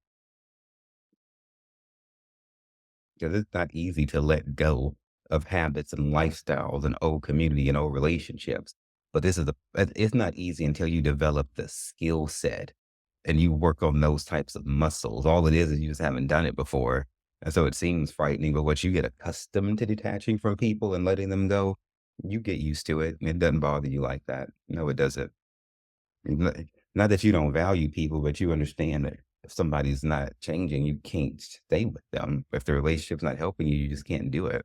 because it's not easy to let go of habits and lifestyles and old community and old relationships. But it's not easy until you develop the skill set and you work on those types of muscles. All it is you just haven't done it before. And so it seems frightening, but once you get accustomed to detaching from people and letting them go, you get used to it. And it doesn't bother you like that. No, it doesn't. Not not that you don't value people, but you understand that if somebody's not changing, you can't stay with them. If the relationship's not helping you, you just can't do it.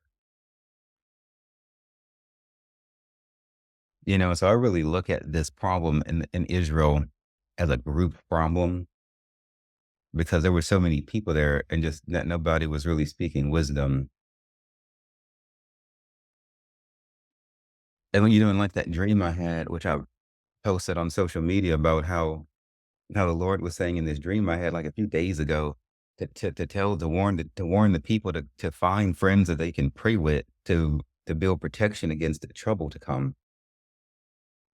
So I really look at this problem in Israel as a group problem because there were so many people there and just that nobody was really speaking wisdom. And when you're doing like that dream I had, which I posted on social media about how the Lord was saying in this dream I had like a few days ago to warn the people to find friends that they can pray with to build protection against the trouble to come.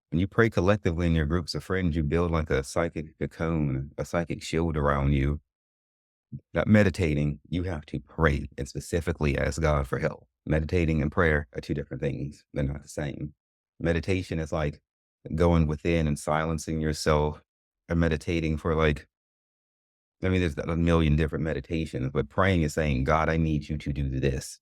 When you pray collectively in your groups of friends, you build like a psychic cocoon, a psychic shield around you. Not meditating, you have to pray and specifically ask God for help. Meditating and prayer are two different things. They're not the same. Meditation is like going within and silencing yourself or meditating for like, I mean, there's a million different meditations, but praying is saying, God, I need you to do this.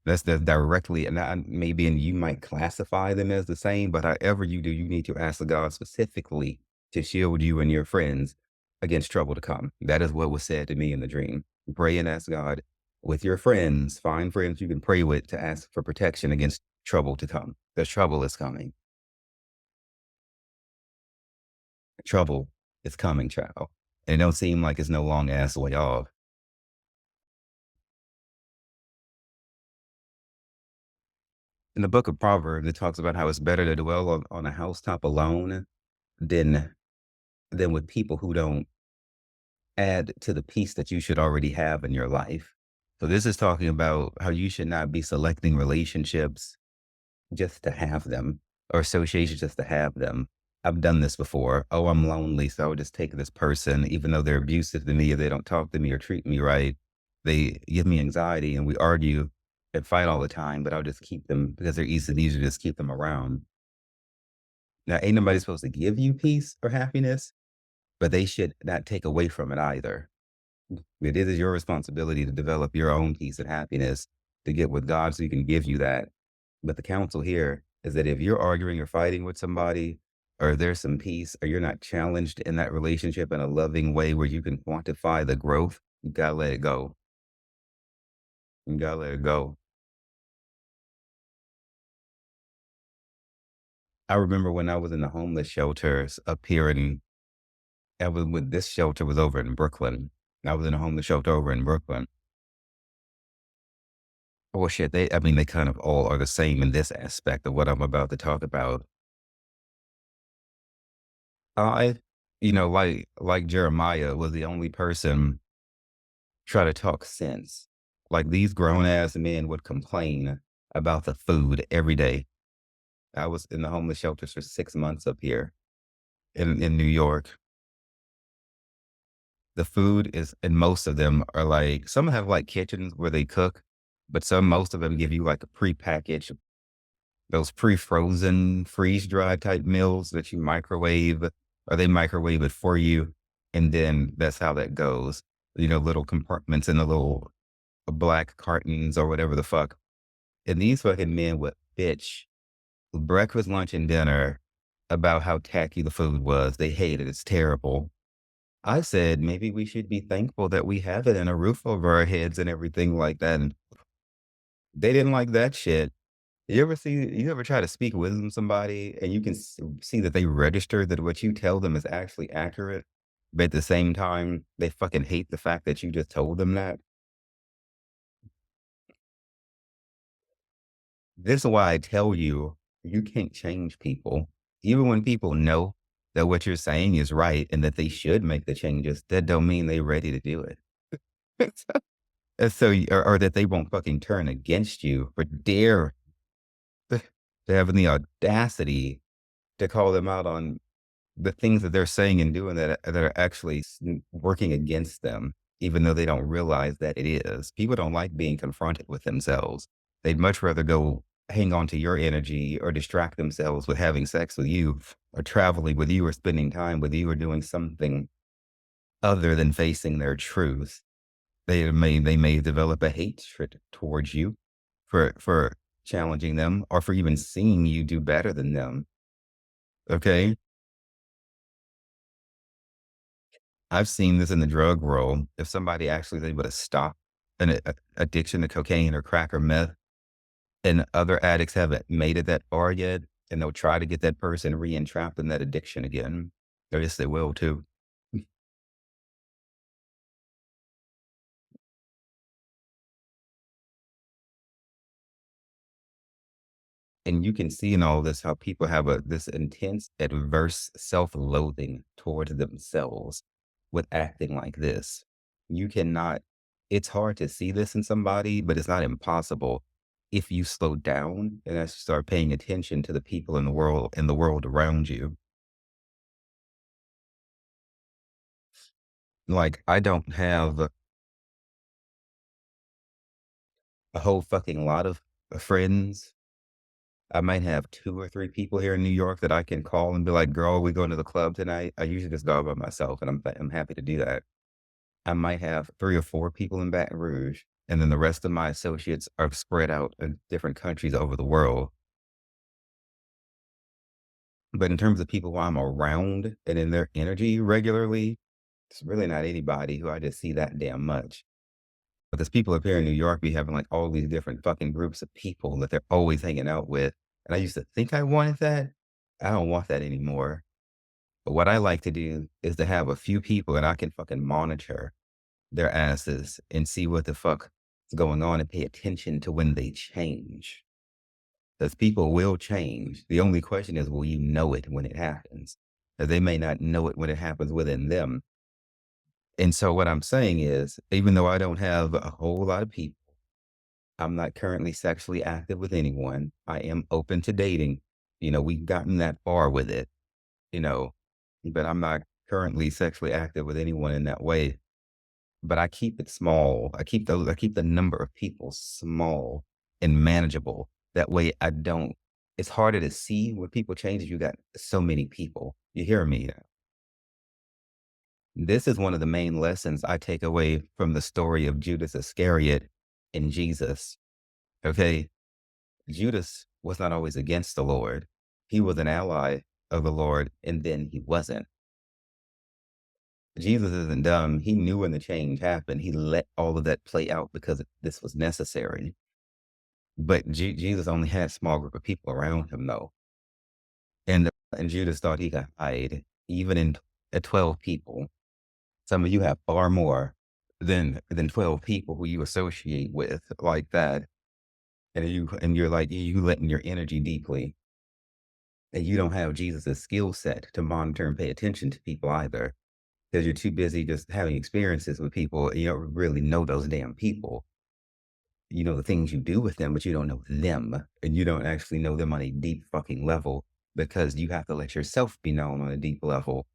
That's directly, and maybe, and you might classify them as the same, but however you do, you need to ask the God specifically to shield you and your friends against trouble to come. That is what was said to me in the dream. Pray and ask God with your friends, find friends you can pray with to ask for protection against trouble to come. Because trouble is coming. Trouble is coming, child. And it don't seem like it's no long ass way off. In the book of Proverbs, it talks about how it's better to dwell on a housetop alone than with people who don't add to the peace that you should already have in your life. So this is talking about how you should not be selecting relationships just to have them or associations just to have them. I've done this before. Oh, I'm lonely, so I'll just take this person, even though they're abusive to me, or they don't talk to me or treat me right. They give me anxiety and we argue and fight all the time, but I'll just keep them because they're easy to just keep them around. Now, ain't nobody supposed to give you peace or happiness, but they should not take away from it either. It is your responsibility to develop your own peace and happiness to get with God so He can give you that. But the counsel here is that if you're arguing or fighting with somebody, or there's some peace, or you're not challenged in that relationship in a loving way where you can quantify the growth, you gotta let it go. You gotta let it go. I remember when I was in the homeless shelters up here I was with this shelter was over in Brooklyn. I was in a homeless shelter over in Brooklyn. Well, shit, I mean, they kind of all are the same in this aspect of what I'm about to talk about. I, like Jeremiah was the only person try to talk sense. Like these grown ass men would complain about the food every day. I was in the homeless shelters for 6 months up here in New York. The food is, and most of them are like, some have like kitchens where they cook, but most of them give you like a prepackaged, those pre-frozen, freeze-dried type meals that you microwave, or they microwave it for you. And then that's how that goes. Little compartments in the little black cartons or whatever the fuck. And these fucking men would bitch breakfast, lunch, and dinner about how tacky the food was. They hate it. It's terrible. I said, maybe we should be thankful that we have it and a roof over our heads and everything like that. And they didn't like that shit. You ever try to speak wisdom to somebody and you can see that they register that what you tell them is actually accurate, but at the same time, they fucking hate the fact that you just told them that? This is why I tell you, you can't change people. Even when people know that what you're saying is right and that they should make the changes, that don't mean they're ready to do it. And so, or that they won't fucking turn against you for dare to having the audacity to call them out on the things that they're saying and doing that are actually working against them. even though they don't realize that it is. People don't like being confronted with themselves. They'd much rather go hang on to your energy or distract themselves with having sex with you or traveling with you or spending time with you or doing something other than facing their truth. They may develop a hatred towards you for challenging them or for even seeing you do better than them. Okay. I've seen this in the drug world. If somebody actually is able to stop an addiction to cocaine or crack or meth, and other addicts haven't made it that far yet, and they'll try to get that person re-entrapped in that addiction again. I guess they will too. And you can see in all this how people have this intense adverse self-loathing towards themselves with acting like this. You cannot it's hard to see this in somebody, but it's not impossible if you slow down and actually start paying attention to the people in the world around you. Like, I don't have a whole fucking lot of friends. I might have 2 or 3 people here in New York that I can call and be like, "Girl, we going to the club tonight?" I usually just go by myself, and I'm happy to do that. I might have 3 or 4 people in Baton Rouge, and then the rest of my associates are spread out in different countries over the world. But in terms of people who I'm around and in their energy regularly, it's really not anybody who I just see that damn much. But there's people up here in New York be having, like, all these different fucking groups of people that they're always hanging out with, and I used to think I wanted that. I don't want that anymore. But what I like to do is to have a few people that I can fucking monitor their asses and see what the fuck is going on and pay attention to when they change. Because people will change. The only question is, will you know it when it happens? 'Cause they may not know it when it happens within them. And so what I'm saying is, even though I don't have a whole lot of people, I'm not currently sexually active with anyone. I am open to dating. We've gotten that far with it, you know, but I'm not currently sexually active with anyone in that way. But I keep it small. I keep the number of people small and manageable. That way I don't it's harder to see when people change if you got so many people. You hear me? This is one of the main lessons I take away from the story of Judas Iscariot and Jesus. Okay. Judas was not always against the Lord. He was an ally of the Lord, and then he wasn't. Jesus isn't dumb. He knew when the change happened. He let all of that play out because this was necessary. But Jesus only had a small group of people around him, though. And Judas thought he could hide, even at 12 people. Some of you have far more than 12 people who you associate with like that. And you're like, you letting your energy deeply. And you don't have Jesus' skill set to monitor and pay attention to people either. Because you're too busy just having experiences with people. And you don't really know those damn people. You know the things you do with them, but you don't know them. And you don't actually know them on a deep fucking level because you have to let yourself be known on a deep level.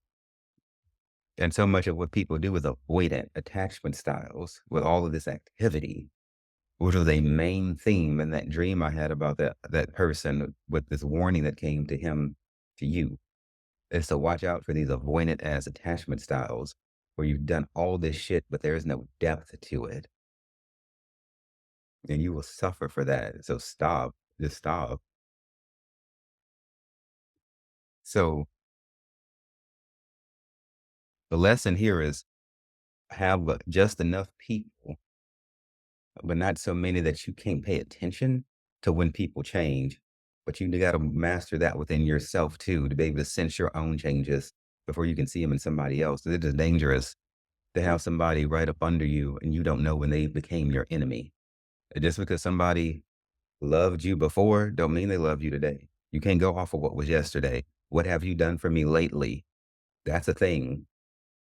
And so much of what people do is avoidant attachment styles with all of this activity, which was a main theme in that dream I had about that person with this warning that came to him, to you, is to watch out for these avoidant as attachment styles where you've done all this shit, but there is no depth to it. And you will suffer for that. So stop. Just stop. So the lesson here is have just enough people, but not so many that you can't pay attention to when people change. But you got to master that within yourself too, to be able to sense your own changes before you can see them in somebody else. It is dangerous to have somebody right up under you and you don't know when they became your enemy. Just because somebody loved you before, don't mean they love you today. You can't go off of what was yesterday. What have you done for me lately? That's a thing.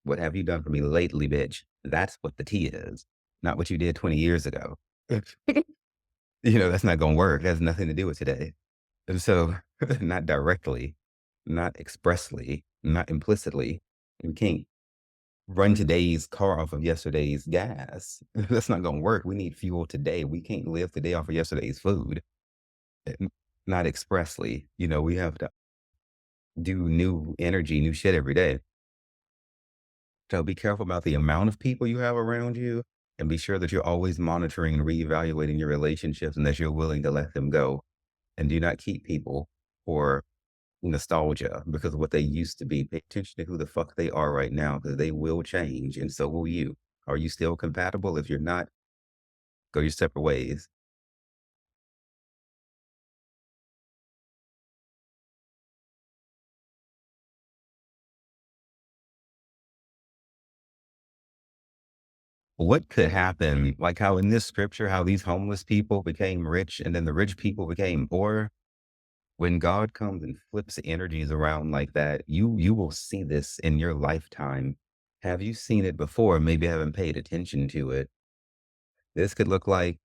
What have you done for me lately, bitch? That's what the T is, not what you did 20 years ago. That's not going to work. It has nothing to do with today. And so, not directly, not expressly, not implicitly, you can't. run today's car off of yesterday's gas. That's not gonna work. We need fuel today. We can't live today off of yesterday's food. N Not expressly, we have to do new energy, new shit every day. So be careful about the amount of people you have around you, and be sure that you're always monitoring and reevaluating your relationships and that you're willing to let them go. And do not keep people for nostalgia because of what they used to be. Pay attention to who the fuck they are right now because they will change and so will you. Are you still compatible? If you're not, go your separate ways. What could happen, like how in this scripture, how these homeless people became rich and then the rich people became poor? When God comes and flips energies around like that, you will see this in your lifetime. Have you seen it before? Maybe haven't paid attention to it. This could look like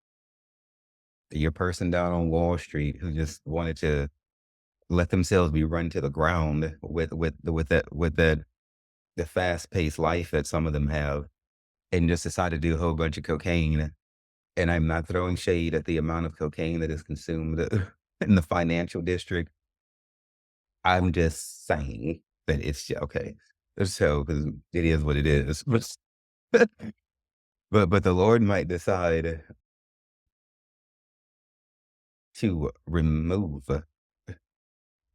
your person down on Wall Street who just wanted to let themselves be run to the ground with that the fast paced life that some of them have, and just decided to do a whole bunch of cocaine. And I'm not throwing shade at the amount of cocaine that is consumed in the financial district. I'm just saying that it's okay. So, because it is what it is. But the Lord might decide to remove,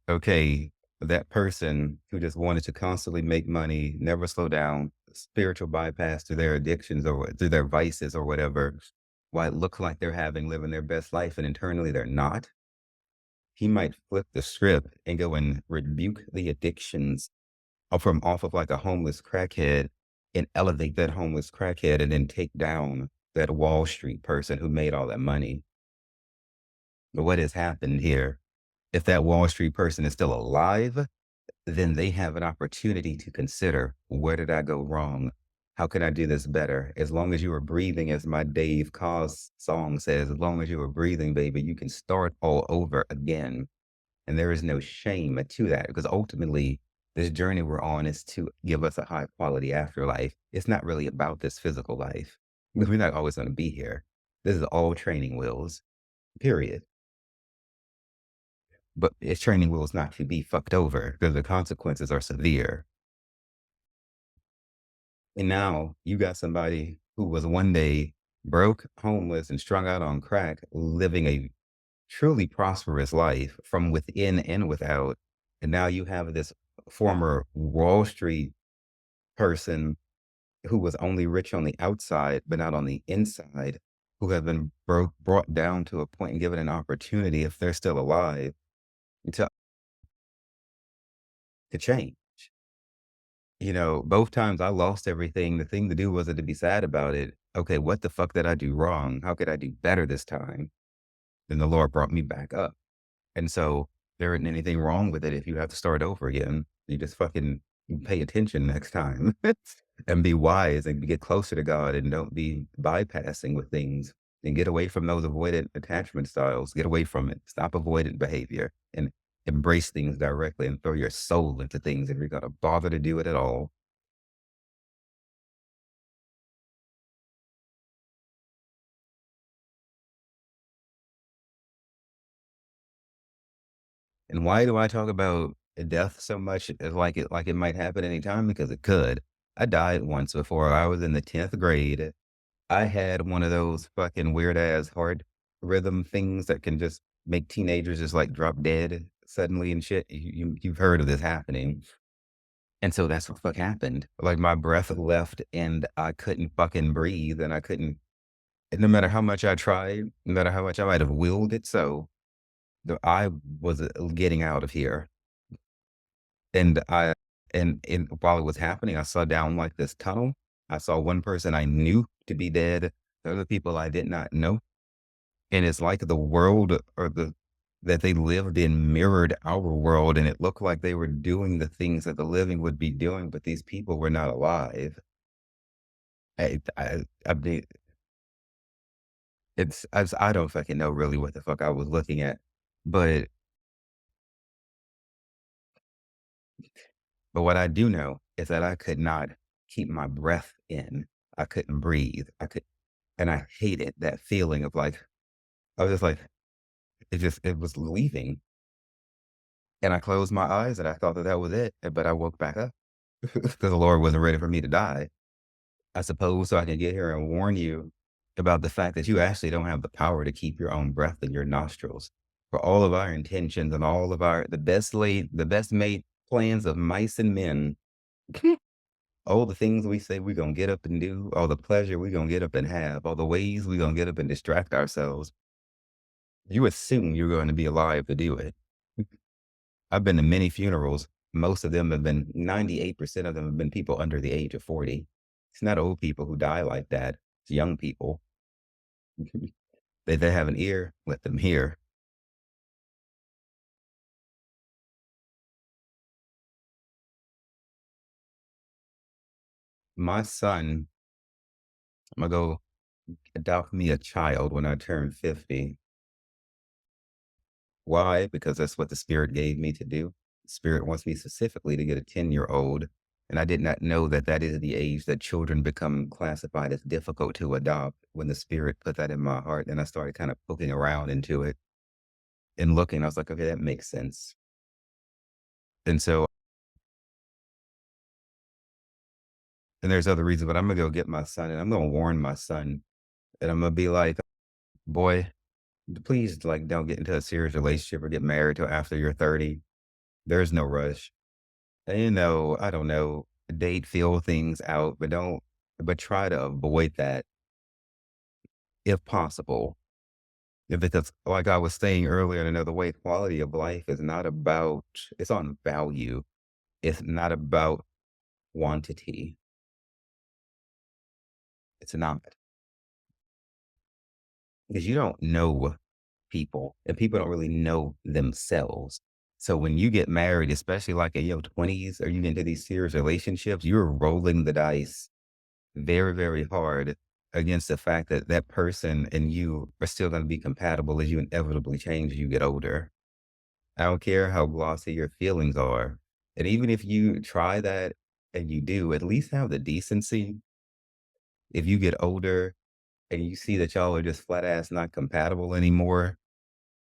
okay, that person who just wanted to constantly make money, never slow down, spiritual bypass to their addictions or through their vices or whatever, why it looks like they're living their best life and internally they're not. He might flip the script and go and rebuke the addictions from off of like a homeless crackhead and elevate that homeless crackhead and then take down that Wall Street person who made all that money. But what has happened here? If that Wall Street person is still alive, then they have an opportunity to consider, where did I go wrong? How can I do this better? As long as you are breathing, as my Dave Cause song says, as long as you are breathing, baby, you can start all over again. And there is no shame to that because ultimately, this journey we're on is to give us a high quality afterlife. It's not really about this physical life because we're not always going to be here. This is all training wheels, period. But it's training wheels not to be fucked over because the consequences are severe. And now you got somebody who was one day broke, homeless, and strung out on crack, living a truly prosperous life from within and without. And now you have this former Wall Street person who was only rich on the outside, but not on the inside, who have been brought down to a point and given an opportunity, if they're still alive, to, to change. Both times I lost everything. The thing to do wasn't to be sad about it. Okay, what the fuck did I do wrong? How could I do better this time? Then the Lord brought me back up. And so there isn't anything wrong with it if you have to start over again. You just fucking pay attention next time and be wise and get closer to God and don't be bypassing with things and get away from those avoidant attachment styles. Get away from it. Stop avoidant behavior and embrace things directly and throw your soul into things if you're going to bother to do it at all. And why do I talk about death so much like it might happen anytime? Because it could. I died once before. I was in the 10th grade. I had one of those fucking weird ass heart rhythm things that can just make teenagers just like drop dead suddenly and shit. You've heard of this happening. And so that's what fuck happened. Like my breath left and I couldn't fucking breathe and I couldn't, and no matter how much I tried, no matter how much I might have willed it. So I was getting out of here. And and while it was happening, I saw down like this tunnel. I saw one person I knew to be dead. The other people I did not know. And it's like the world or that they lived in mirrored our world. And it looked like they were doing the things that the living would be doing, but these people were not alive. I mean, I don't fucking know really what the fuck I was looking at, but but what I do know is that I could not keep my breath in. I couldn't breathe. And I hated that feeling of like, I was just like, it was leaving. And I closed my eyes and I thought that that was it. But I woke back up because the Lord wasn't ready for me to die. I suppose so I can get here and warn you about the fact that you actually don't have the power to keep your own breath in your nostrils. For all of our intentions and all of the best made plans of mice and men, all the things we say we're gonna get up and do, all the pleasure we're gonna get up and have, all the ways we're gonna get up and distract ourselves, you assume you're going to be alive to do it. I've been to many funerals. Most of them have been 98% of them have been people under the age of 40. It's not old people who die like that. It's young people. They have an ear, let them hear. My son, I'm gonna go adopt me a child when I turn 50. Why? Because that's what the spirit gave me to do. Spirit wants me specifically to get a 10-year-old. And I did not know that that is the age that children become classified as difficult to adopt. When the spirit put that in my heart, and I started kind of poking around into it and looking, I was like, okay, that makes sense. And so, and there's other reasons, but I'm gonna go get my son and I'm gonna warn my son and I'm gonna be like, boy, please like don't get into a serious relationship or get married till after you're 30. There's no rush. And, I don't know, date, feel things out, but try to avoid that if possible. Because like I was saying earlier, another way, quality of life is not about, it's on value. It's not about quantity. It's not because you don't know people and people don't really know themselves. So when you get married, especially like in your 20s or you get into these serious relationships, you're rolling the dice very, very hard against the fact that that person and you are still going to be compatible as you inevitably change as you get older. I don't care how glossy your feelings are. And even if you try that and you do, at least have the decency if you get older and you see that y'all are just flat ass not compatible anymore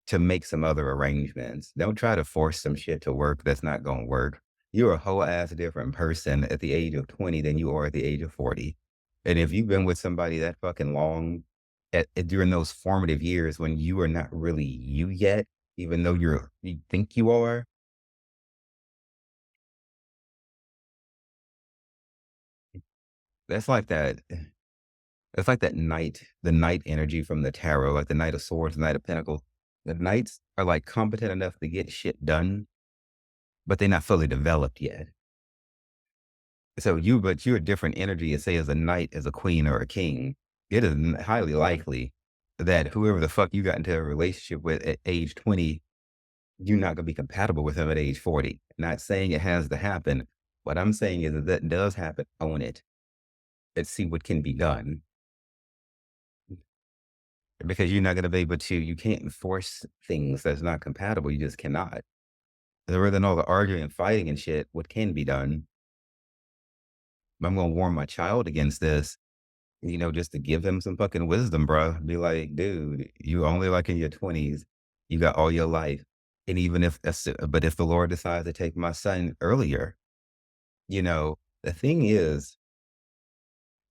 to make some other arrangements. Don't try to force some shit to work that's not going to work. You're a whole ass different person at the age of 20 than you are at the age of 40. And if you've been with somebody that fucking long during those formative years when you are not really you yet, even though you think you are, that's like that. It's like that the knight energy from the tarot, like the Knight of Swords, the Knight of Pentacles. The knights are like competent enough to get shit done, but they're not fully developed yet. So but you're a different energy, and say as a knight, as a queen or a king. It is highly likely that whoever the fuck you got into a relationship with at age 20, you're not gonna be compatible with him at age 40. Not saying it has to happen. What I'm saying is that that does happen. Own it and see what can be done. Because you're not gonna be able to, you can't force things that's not compatible. You just cannot. Rather than all the arguing and fighting and shit, what can be done? I'm gonna warn my child against this, just to give him some fucking wisdom, bro. Be like, dude, you only like in your 20s. You got all your life. And even but if the Lord decides to take my son earlier, the thing is,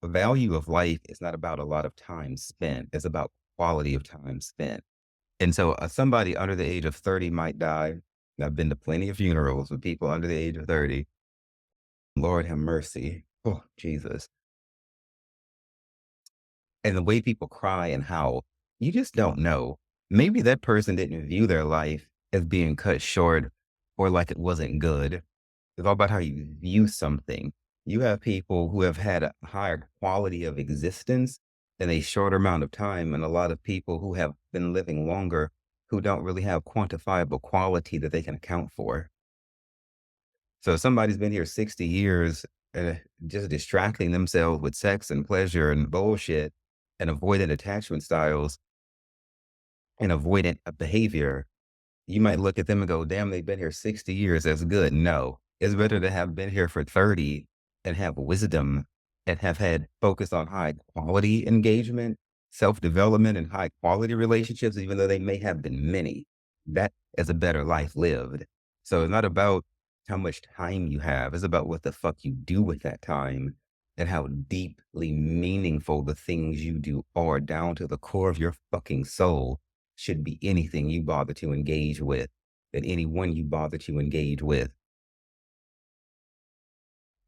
the value of life is not about a lot of time spent. It's about quality of time spent. And so somebody under the age of 30 might die. And I've been to plenty of funerals with people under the age of 30. Lord have mercy. Oh, Jesus. And the way people cry and how you just don't know. Maybe that person didn't view their life as being cut short or like it wasn't good. It's all about how you view something. You have people who have had a higher quality of existence in a shorter amount of time, and a lot of people who have been living longer who don't really have quantifiable quality that they can account for. So if somebody's been here 60 years, just distracting themselves with sex and pleasure and bullshit and avoidant attachment styles and avoidant behavior, you might look at them and go, damn, they've been here 60 years. That's good. No, it's better to have been here for 30 and have wisdom and have had focus on high quality engagement, self-development, and high quality relationships, even though they may have been many, that is a better life lived. So it's not about how much time you have. It's about what the fuck you do with that time and how deeply meaningful the things you do are down to the core of your fucking soul should be anything you bother to engage with than anyone you bother to engage with.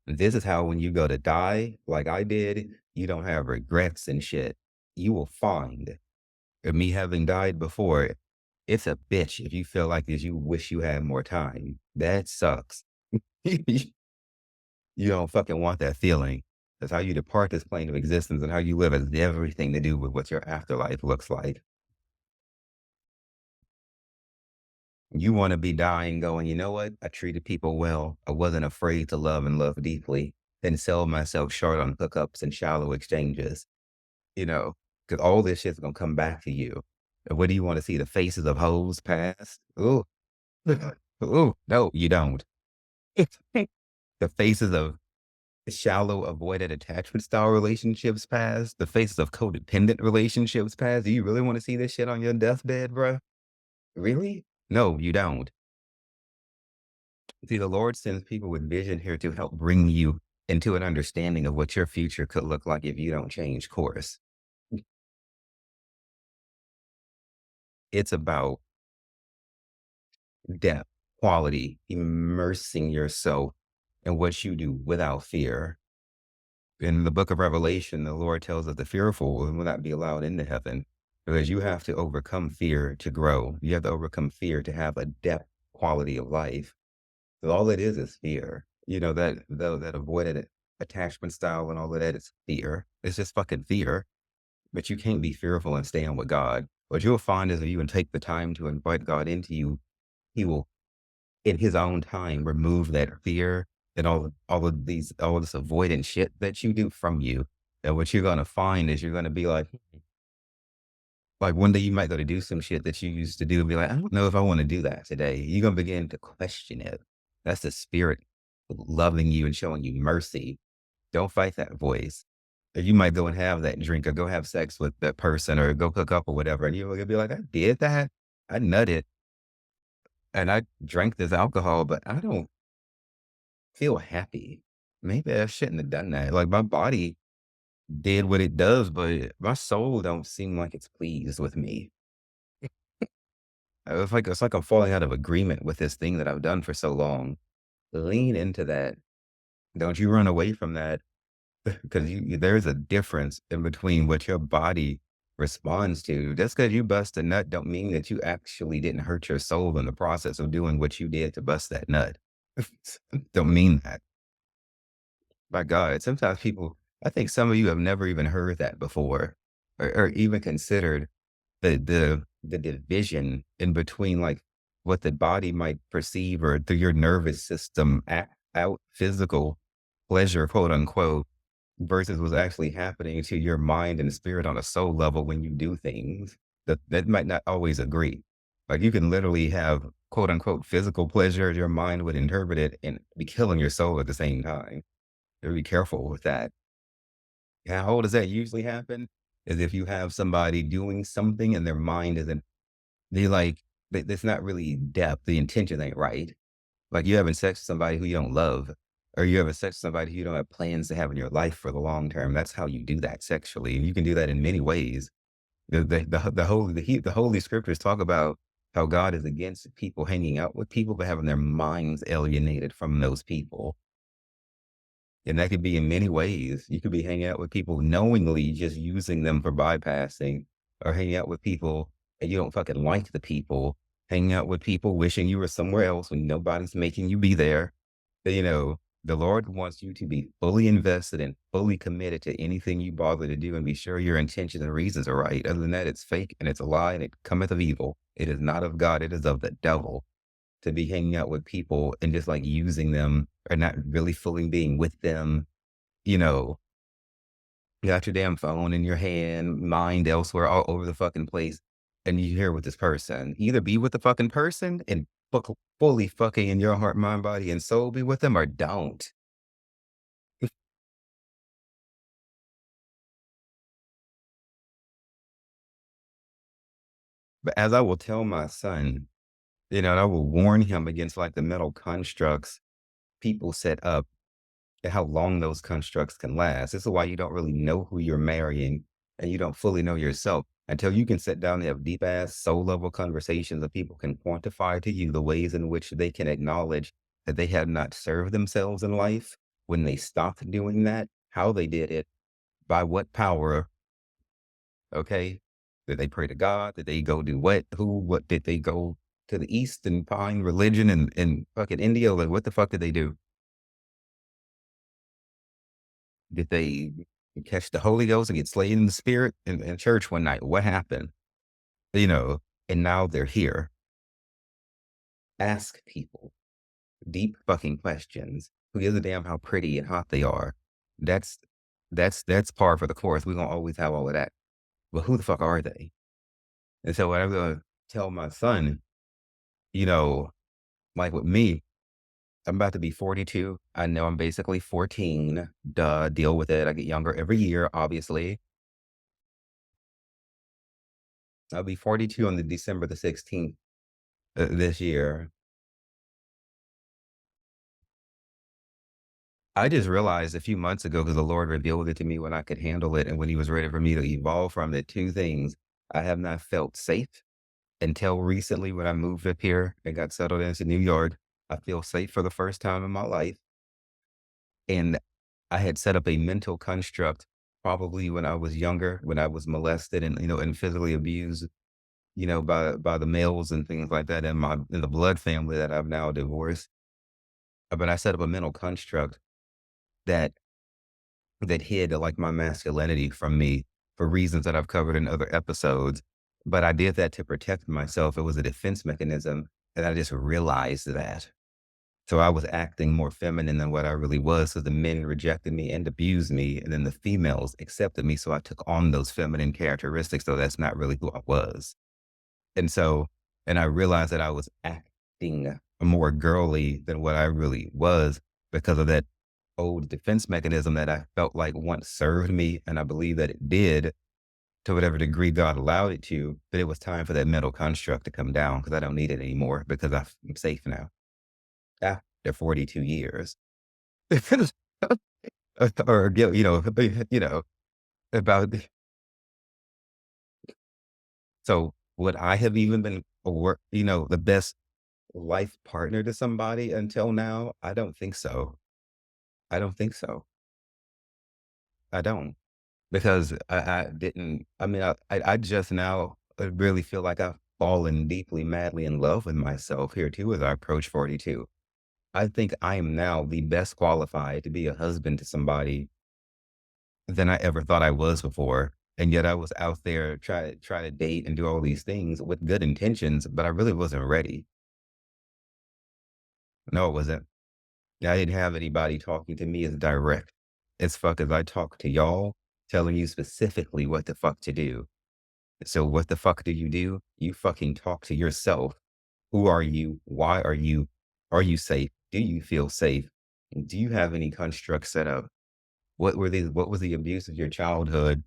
This is how when you go to die, like I did, you don't have regrets and shit. You will find, and me having died before, it's a bitch if you feel like this, you wish you had more time. That sucks. You don't fucking want that feeling. That's how you depart this plane of existence, and how you live has everything to do with what your afterlife looks like. You want to be dying going, you know what? I treated people well. I wasn't afraid to love and love deeply, then sell myself short on hookups and shallow exchanges, you know, because all this shit's going to come back to you. And what do you want to see? The faces of hoes past? Ooh, ooh, no, you don't. The faces of shallow, avoided attachment style relationships past, the faces of codependent relationships past. Do you really want to see this shit on your deathbed, bro? Really? No, you don't. See, the Lord sends people with vision here to help bring you into an understanding of what your future could look like if you don't change course. It's about depth, quality, immersing yourself in what you do without fear. In the book of Revelation, the Lord tells us the fearful will not be allowed into heaven because you have to overcome fear to grow. You have to overcome fear to have a depth quality of life. So all it is fear. You know, that avoided attachment style and all of that is fear. It's just fucking fear. But you can't be fearful and stand with God. What you'll find is if you can take the time to invite God into you, he will, in his own time, remove that fear and all of this avoidant shit that you do from you. And what you're gonna find is you're gonna be like one day you might go to do some shit that you used to do and be like, I don't know if I want to do that today. You're gonna begin to question it. That's the spirit loving you and showing you mercy. Don't fight that voice. Or you might go and have that drink or go have sex with that person or go cook up or whatever. And you're gonna be like, I did that. I nutted and I drank this alcohol, but I don't feel happy. Maybe I shouldn't have done that. Like my body did what it does, but my soul don't seem like it's pleased with me. It's like I'm falling out of agreement with this thing that I've done for so long. Lean into that. Don't you run away from that because there's a difference in between what your body responds to. Just because you bust a nut don't mean that you actually didn't hurt your soul in the process of doing what you did to bust that nut. Don't mean that. By God, sometimes people, I think some of you have never even heard that before or even considered the division in between like what the body might perceive or through your nervous system act out physical pleasure, quote unquote, versus what's actually happening to your mind and spirit on a soul level when you do things that might not always agree. Like you can literally have quote unquote physical pleasure, your mind would interpret it and be killing your soul at the same time. So be careful with that. How does that usually happen? Is if you have somebody doing something and their mind isn't, they like, it's not really depth. The intention ain't right. Like you having sex with somebody who you don't love, or you having sex with somebody who you don't have plans to have in your life for the long term. That's how you do that sexually. And you can do that in many ways. The holy scriptures talk about how God is against people hanging out with people, but having their minds alienated from those people. And that could be in many ways. You could be hanging out with people knowingly just using them for bypassing, or hanging out with people and you don't fucking like the people, hanging out with people wishing you were somewhere else when nobody's making you be there. You know, the Lord wants you to be fully invested and fully committed to anything you bother to do and be sure your intentions and reasons are right. Other than that, it's fake and it's a lie and it cometh of evil. It is not of God, it is of the devil to be hanging out with people and just like using them or not really fully being with them. You know, you got your damn phone in your hand, mind elsewhere, all over the fucking place. And you here with this person. Either be with the fucking person and fully fucking in your heart, mind, body, and soul be with them or don't. But as I will tell my son, and I will warn him against like the mental constructs people set up and how long those constructs can last. This is why you don't really know who you're marrying and you don't fully know yourself until you can sit down and have deep ass soul level conversations that people can quantify to you the ways in which they can acknowledge that they have not served themselves in life when they stopped doing that, how they did it, by what power, okay? Did they pray to God? Did they go do what? Who? What did they go to the East and find religion in fucking India? Like, what the fuck did they do? Did they catch the Holy Ghost and get slain in the spirit in church one night? What happened? You know, and now they're here. Ask people deep fucking questions. Who gives a damn how pretty and hot they are? That's that's par for the course. We're gonna always have all of that. But who the fuck are they? And so what I'm gonna tell my son, you know, like with me, I'm about to be 42. I know I'm basically 14. Duh, deal with it. I get younger every year, obviously. I'll be 42 on the December the 16th this year. I just realized a few months ago because the Lord revealed it to me when I could handle it and when he was ready for me to evolve from it. Two things. I have not felt safe until recently when I moved up here and got settled into New York. I feel safe for the first time in my life. And I had set up a mental construct probably when I was younger, when I was molested and physically abused, by the males and things like that in the blood family that I've now divorced. But I set up a mental construct that hid like my masculinity from me for reasons that I've covered in other episodes. But I did that to protect myself. It was a defense mechanism. And I just realized that. So I was acting more feminine than what I really was. So the men rejected me and abused me. And then the females accepted me. So I took on those feminine characteristics. So that's not really who I was. And so, and I realized that I was acting more girly than what I really was because of that old defense mechanism that I felt like once served me. And I believe that it did to whatever degree God allowed it to, but it was time for that mental construct to come down because I don't need it anymore because I'm safe now after 42 years. Or, about, so would I have even been the best life partner to somebody until now? I don't think so. I don't think so. I don't. Because I didn't I mean, I just now, really feel like I've fallen deeply, madly in love with myself here too as I approach 42. I think I am now the best qualified to be a husband to somebody than I ever thought I was before, and yet I was out there try to date and do all these things with good intentions, but I really wasn't ready. No, it wasn't. I didn't have anybody talking to me as direct as fuck as I talk to y'all, telling you specifically what the fuck to do. So what the fuck do? You fucking talk to yourself. Who are you? Why are you? Are you safe? Do you feel safe? Do you have any constructs set up? What was the abuse of your childhood?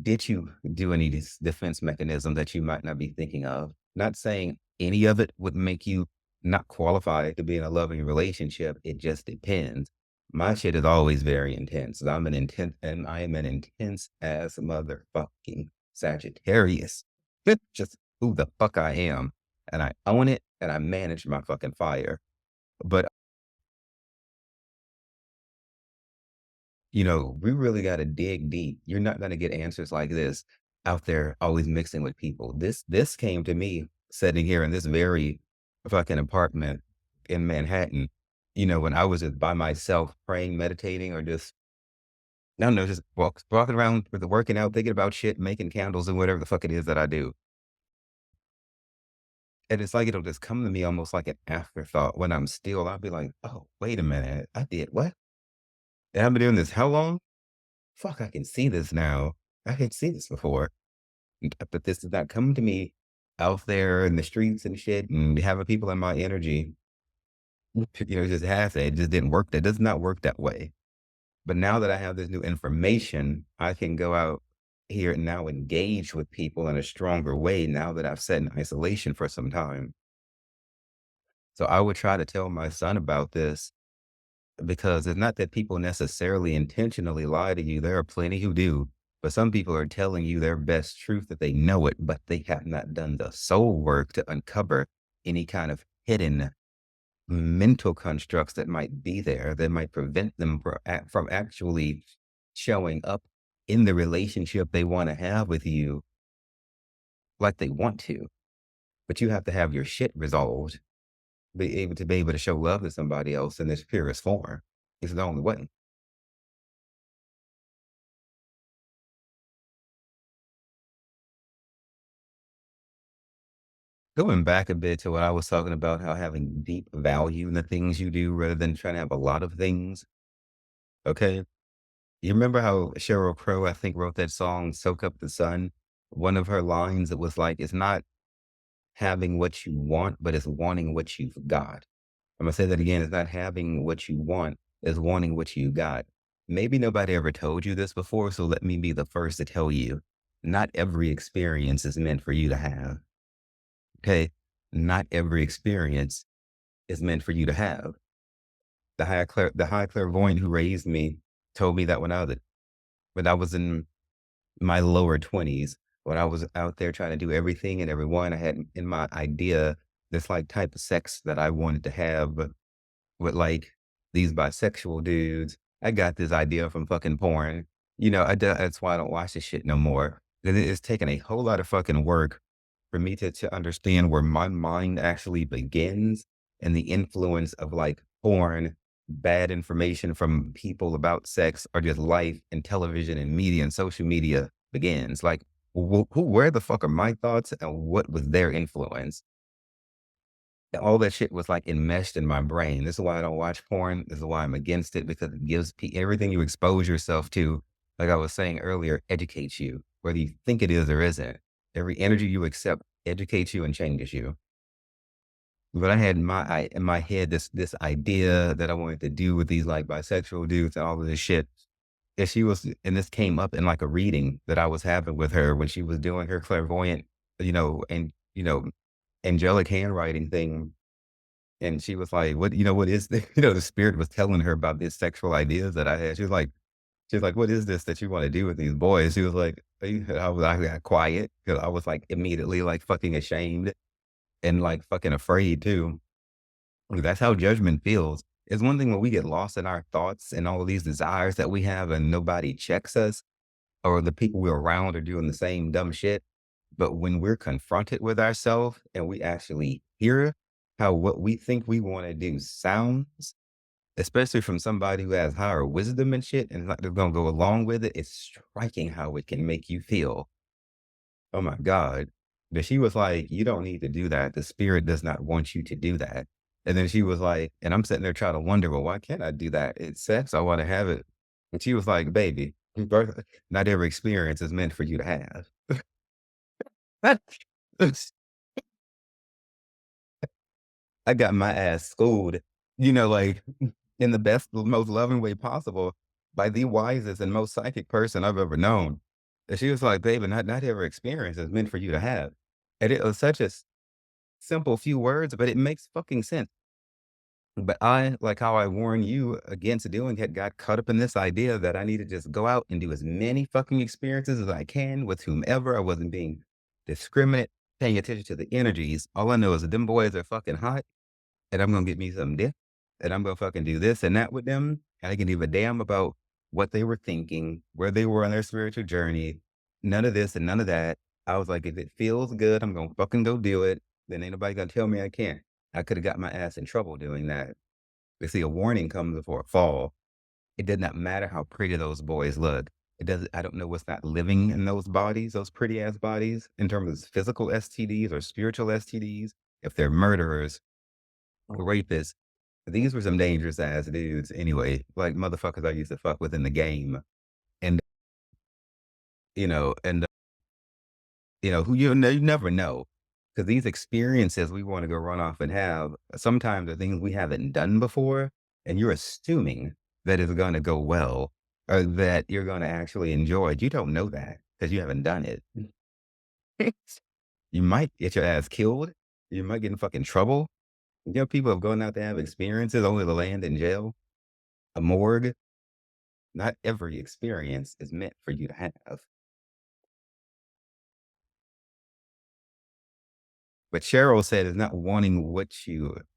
Did you do any defense mechanism that you might not be thinking of? Not saying any of it would make you not qualified to be in a loving relationship. It just depends. My shit is always very intense. I am an intense ass motherfucking Sagittarius. That's just who the fuck I am. And I own it and I manage my fucking fire. But we really got to dig deep. You're not going to get answers like this out there always mixing with people. This came to me sitting here in this very fucking apartment in Manhattan, when I was just by myself praying, meditating, or just, I don't know, just walking around with the working out, thinking about shit, making candles and whatever the fuck it is that I do. And it's like, it'll just come to me almost like an afterthought when I'm still, I'll be like, oh, wait a minute. I did what? And I've been doing this how long? Fuck, I can see this now. I had seen this before, but this is not coming to me out there in the streets and shit and having people in my energy, just have that. It just didn't work. That does not work that way. But now that I have this new information, I can go out. here and now engage with people in a stronger way now that I've sat in isolation for some time. So I would try to tell my son about this because it's not that people necessarily intentionally lie to you. There are plenty who do, but some people are telling you their best truth that they know it, but they have not done the soul work to uncover any kind of hidden mental constructs that might be there that might prevent them from actually showing up in the relationship they want to have with you like they want to. But you have to have your shit resolved, be able to show love to somebody else in its purest form. It's the only way. Going back a bit to what I was talking about, how having deep value in the things you do rather than trying to have a lot of things. Okay. You remember how Sheryl Crow, I think, wrote that song, Soak Up the Sun? One of her lines, it was like, it's not having what you want, but it's wanting what you've got. I'm gonna say that again. It's not having what you want, it's wanting what you got. Maybe nobody ever told you this before, so let me be the first to tell you. Not every experience is meant for you to have. Okay. Not every experience is meant for you to have. The high clairvoyant who raised me told me that when I was in my lower 20s, when I was out there trying to do everything and everyone, I had in my idea this like type of sex that I wanted to have with like these bisexual dudes. I got this idea from fucking porn. That's why I don't watch this shit no more. It's taken a whole lot of fucking work for me to understand where my mind actually begins and the influence of like porn, bad information from people about sex or just life and television and media and social media begins. Like, where the fuck are my thoughts and what was their influence? All that shit was like enmeshed in my brain. This is why I don't watch porn. This is why I'm against it because it gives everything you expose yourself to, like I was saying earlier, educates you, whether you think it is or isn't. Every energy you accept educates you and changes you. But I had in my head this idea that I wanted to do with these like bisexual dudes and all of this shit. And this came up in like a reading that I was having with her when she was doing her clairvoyant, and angelic handwriting thing. And she was like, what is this? The spirit was telling her about these sexual ideas that I had. She's like, what is this that you want to do with these boys? She was like, I got quiet because I was like immediately like fucking ashamed and like fucking afraid too. That's how judgment feels. It's one thing when we get lost in our thoughts and all of these desires that we have and nobody checks us or the people we're around are doing the same dumb shit. But when we're confronted with ourselves and we actually hear how what we think we want to do sounds, especially from somebody who has higher wisdom and shit and like they're gonna go along with it, it's striking how it can make you feel. Oh my God. But she was like, you don't need to do that. The spirit does not want you to do that. And then she was like, and I'm sitting there trying to wonder, well, why can't I do that? It's sex. I want to have it. And she was like, baby, not every experience is meant for you to have. I got my ass schooled, like in the best, most loving way possible by the wisest and most psychic person I've ever known. And she was like, baby, not every experience is meant for you to have. And it was such a simple few words, but it makes fucking sense. But I, like how I warned you against doing it, got caught up in this idea that I need to just go out and do as many fucking experiences as I can with whomever. I wasn't being discriminate, paying attention to the energies. All I know is that them boys are fucking hot and I'm gonna get me some dick and I'm gonna fucking do this and that with them. And I can give a damn about what they were thinking, where they were on their spiritual journey. None of this and none of that. I was like, if it feels good, I'm gonna fucking go do it. Then ain't nobody gonna tell me I can't. I could have got my ass in trouble doing that. But see, a warning comes before a fall. It did not matter how pretty those boys look. It doesn't, I don't know what's not living in those bodies, those pretty ass bodies, in terms of physical STDs or spiritual STDs, if they're murderers or rapists. These were some dangerous ass dudes anyway, like motherfuckers I used to fuck with in the game. And, and, who you never know. Because these experiences we want to go run off and have, sometimes are things we haven't done before. And you're assuming that it's going to go well or that you're going to actually enjoy it. You don't know that. because you haven't done it. You might get your ass killed. You might get in fucking trouble. You know, people have gone out to have experiences only to land in jail, a morgue. Not every experience is meant for you to have. But Cheryl said it's not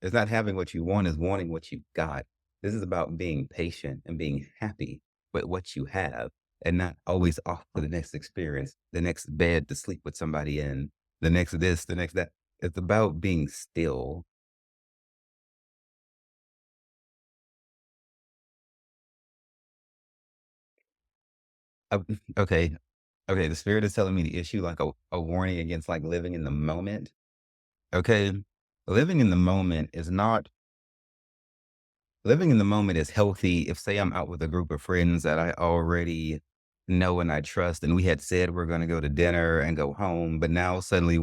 it's not having what you want, is wanting what you got. This is about being patient and being happy with what you have and not always off for the next experience, the next bed to sleep with somebody in, the next this, the next that. It's about being still. Uh, Okay. Okay. The spirit is telling me to issue like a warning against like living in the moment. Okay. Living in the moment is not Living in the moment is healthy if, say, I'm out with a group of friends that I already know and I trust, and we had said we're gonna go to dinner and go home, but now suddenly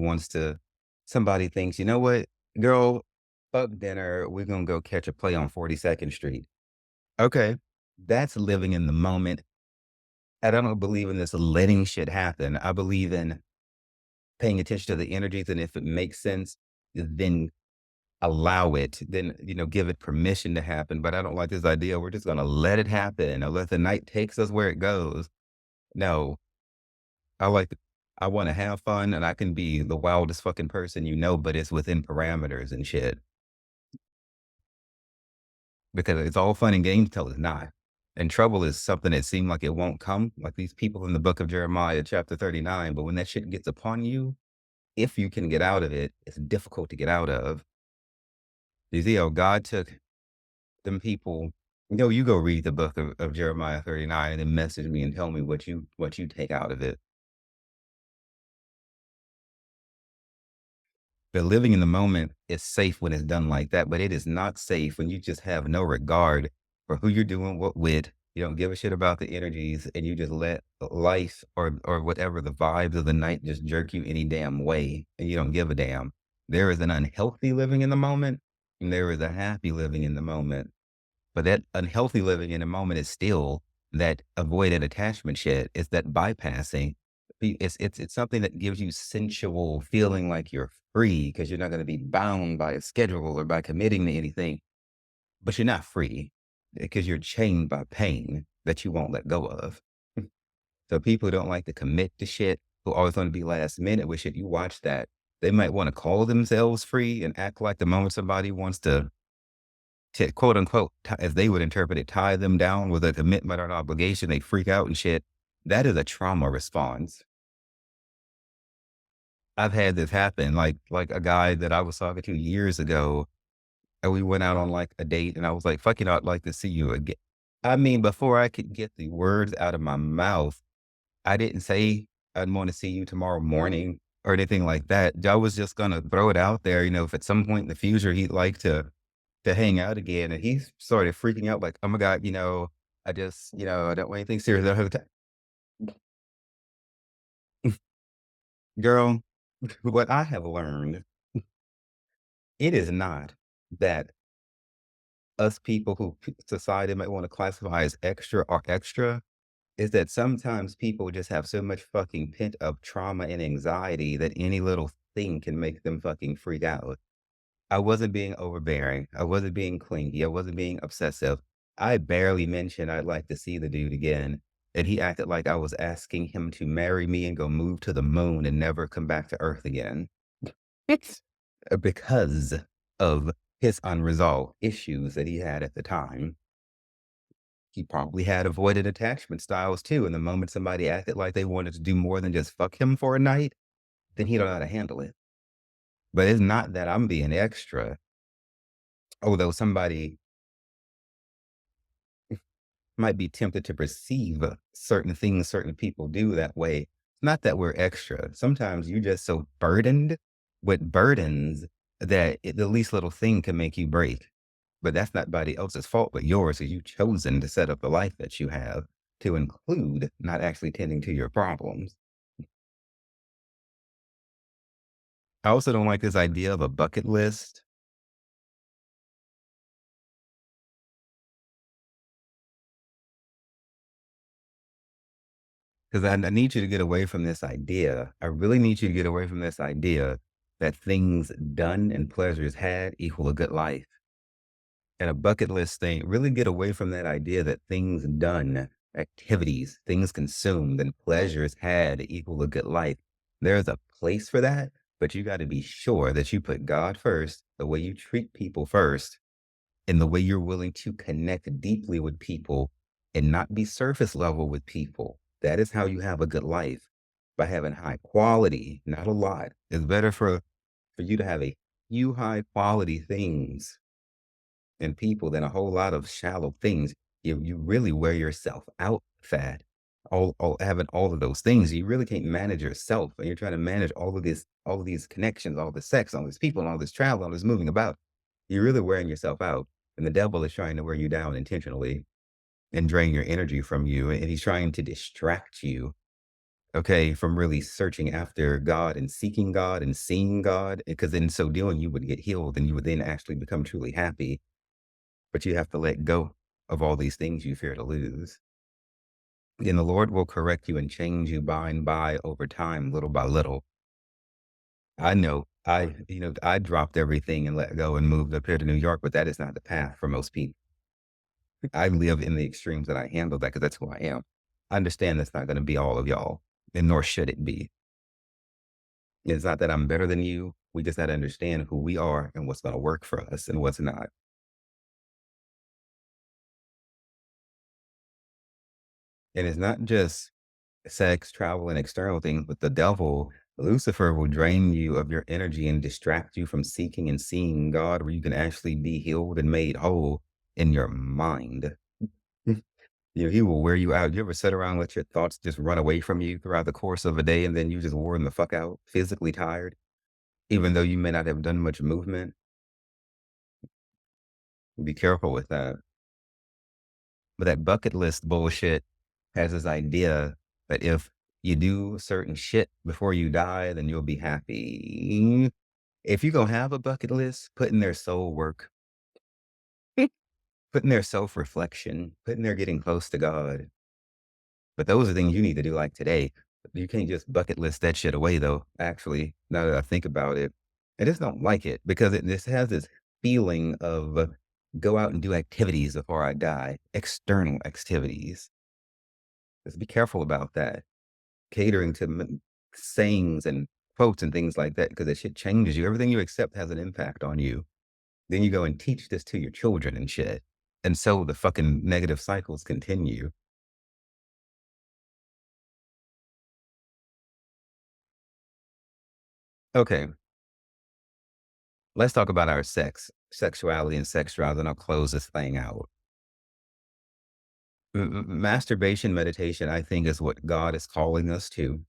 somebody thinks, "You know what, girl, fuck dinner, we're gonna go catch a play on 42nd Street." Okay, that's living in the moment. And I don't believe in this letting shit happen. I believe in paying attention to the energies, and if it makes sense, then allow it, then, give it permission to happen. But I don't like this idea. We're just going to let it happen or let the night takes us where it goes. No, I like, I want to have fun and I can be the wildest fucking person, but it's within parameters and shit because it's all fun and games till it's not. And trouble is something that seemed like it won't come, like these people in the book of Jeremiah, chapter 39. But when that shit gets upon you, if you can get out of it, it's difficult to get out of. You see how God took them people. You go read the book of Jeremiah 39 and then message me and tell me what you take out of it. But living in the moment is safe when it's done like that, but it is not safe when you just have no regard for who you're doing what with. You don't give a shit about the energies and you just let life or whatever the vibes of the night just jerk you any damn way and you don't give a damn. There is an unhealthy living in the moment and there is a happy living in the moment. But that unhealthy living in a moment is still that avoided attachment shit. It's that bypassing. It's something that gives you sensual feeling like you're free because you're not going to be bound by a schedule or by committing to anything, but you're not free because you're chained by pain that you won't let go of. So people who don't like to commit to shit, who always want to be last minute with shit, you watch that. They might want to call themselves free and act like the moment somebody wants to quote unquote, as they would interpret it, tie them down with a commitment or an obligation, they freak out and shit. That is a trauma response. I've had this happen, like a guy that I was talking to years ago, and we went out on like a date, and I was like, "Fuck, I'd like to see you again." I mean, before I could get the words out of my mouth, I didn't say I'd want to see you tomorrow morning or anything like that. I was just gonna throw it out there, if at some point in the future he'd like to hang out again, and he started freaking out like, "Oh my god, I just, I don't want anything serious." Girl, what I have learned, it is not that us people who society might want to classify as extra are extra, is that sometimes people just have so much fucking pent up trauma and anxiety that any little thing can make them fucking freak out. I wasn't being overbearing. I wasn't being clingy. I wasn't being obsessive. I barely mentioned I'd like to see the dude again. And he acted like I was asking him to marry me and go move to the moon and never come back to Earth again. Because of his unresolved issues that he had at the time. He probably had avoided attachment styles too. And the moment somebody acted like they wanted to do more than just fuck him for a night, then he don't know how to handle it. But it's not that I'm being extra, although somebody might be tempted to perceive certain things certain people do that way. It's not that we're extra. Sometimes you're just so burdened with burdens that the least little thing can make you break. But that's not anybody else's fault but yours, because you've chosen to set up the life that you have to include not actually tending to your problems. I also don't like this idea of a bucket list. Because I need you to get away from this idea. I really need you to get away from this idea that things done and pleasures had equal a good life. And a bucket list thing, really get away from that idea that things done, activities, things consumed, and pleasures had equal a good life. There's a place for that, but you got to be sure that you put God first, the way you treat people first, and the way you're willing to connect deeply with people and not be surface level with people. That is how you have a good life, by having high quality, not a lot. It's better for you to have a few high quality things and people than a whole lot of shallow things. You really wear yourself out fat. All having all of those things, you really can't manage yourself. And you're trying to manage all of these connections, all the sex, all these people, and all this travel, all this moving about. You're really wearing yourself out. And the devil is trying to wear you down intentionally and drain your energy from you. And he's trying to distract you, okay, from really searching after God and seeking God and seeing God. Because in so doing, you would get healed and you would then actually become truly happy. But you have to let go of all these things you fear to lose. And the Lord will correct you and change you by and by over time, little by little. I know I dropped everything and let go and moved up here to New York, but that is not the path for most people. I live in the extremes and I handle that because that's who I am. I understand that's not going to be all of y'all, and nor should it be. It's not that I'm better than you. We just got to understand who we are and what's going to work for us and what's not. And it's not just sex, travel, and external things, but the devil, Lucifer, will drain you of your energy and distract you from seeking and seeing God, where you can actually be healed and made whole in your mind. He will wear you out. You ever sit around and let your thoughts just run away from you throughout the course of a day and then you just wore them the fuck out, physically tired, even though you may not have done much movement? Be careful with that. But that bucket list bullshit has this idea that if you do certain shit before you die, then you'll be happy. If you're gonna have a bucket list, put in their soul work, put in their self reflection, put in their getting close to God. But those are things you need to do like today. You can't just bucket list that shit away though, actually, now that I think about it. I just don't like it because it just has this feeling of go out and do activities before I die, external activities. Just be careful about that. Catering to sayings and quotes and things like that, because that shit changes you. Everything you accept has an impact on you. Then you go and teach this to your children and shit. And so the fucking negative cycles continue. Okay, let's talk about our sexuality and sex drive, and I'll close this thing out. Masturbation meditation, I think, is what God is calling us to.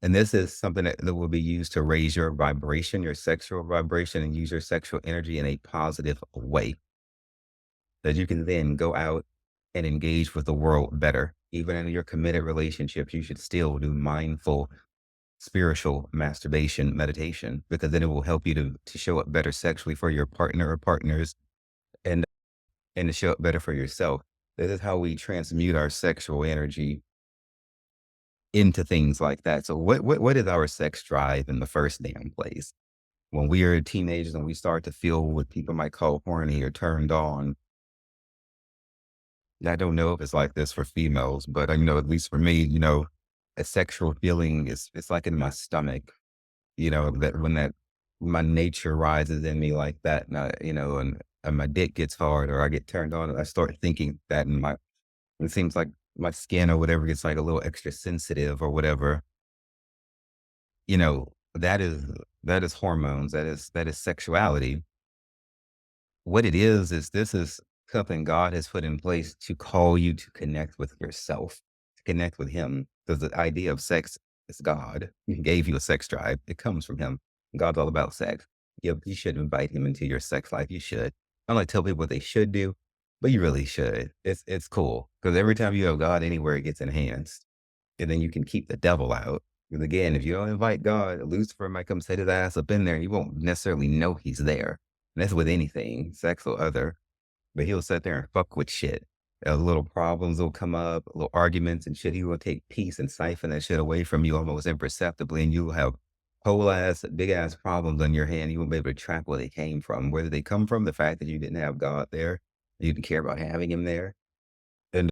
And this is something that will be used to raise your vibration, your sexual vibration, and use your sexual energy in a positive way that you can then go out and engage with the world better. Even in your committed relationships, you should still do mindful, spiritual masturbation meditation because then it will help you to show up better sexually for your partner or partners and and to show up better for yourself. This is how we transmute our sexual energy into things like that. So what is our sex drive in the first damn place? When we are teenagers and we start to feel what people might call horny or turned on. I don't know if it's like this for females, but at least for me, a sexual feeling is it's like in my stomach, that when my nature rises in me like that, and and my dick gets hard or I get turned on, I start thinking that it seems like my skin or whatever gets like a little extra sensitive or whatever. You know, that is that is hormones. That is sexuality. What it is this is something God has put in place to call you to connect with yourself, to connect with Him. Because the idea of sex is God. He gave you a sex drive. It comes from Him. God's all about sex. You should invite Him into your sex life. You should. I don't like to tell people what they should do, but you really should. It's cool because every time you have God anywhere, it gets enhanced, and then you can keep the devil out. Because again, if you don't invite God, Lucifer might come set his ass up in there. You won't necessarily know he's there. And that's with anything, sex or other. But he'll sit there and fuck with shit. Little problems will come up, little arguments and shit. He will take peace and siphon that shit away from you almost imperceptibly, and you'll have whole ass, big ass problems on your hand. You won't be able to track where they came from, where did they come from. The fact that you didn't have God there, you didn't care about having Him there. And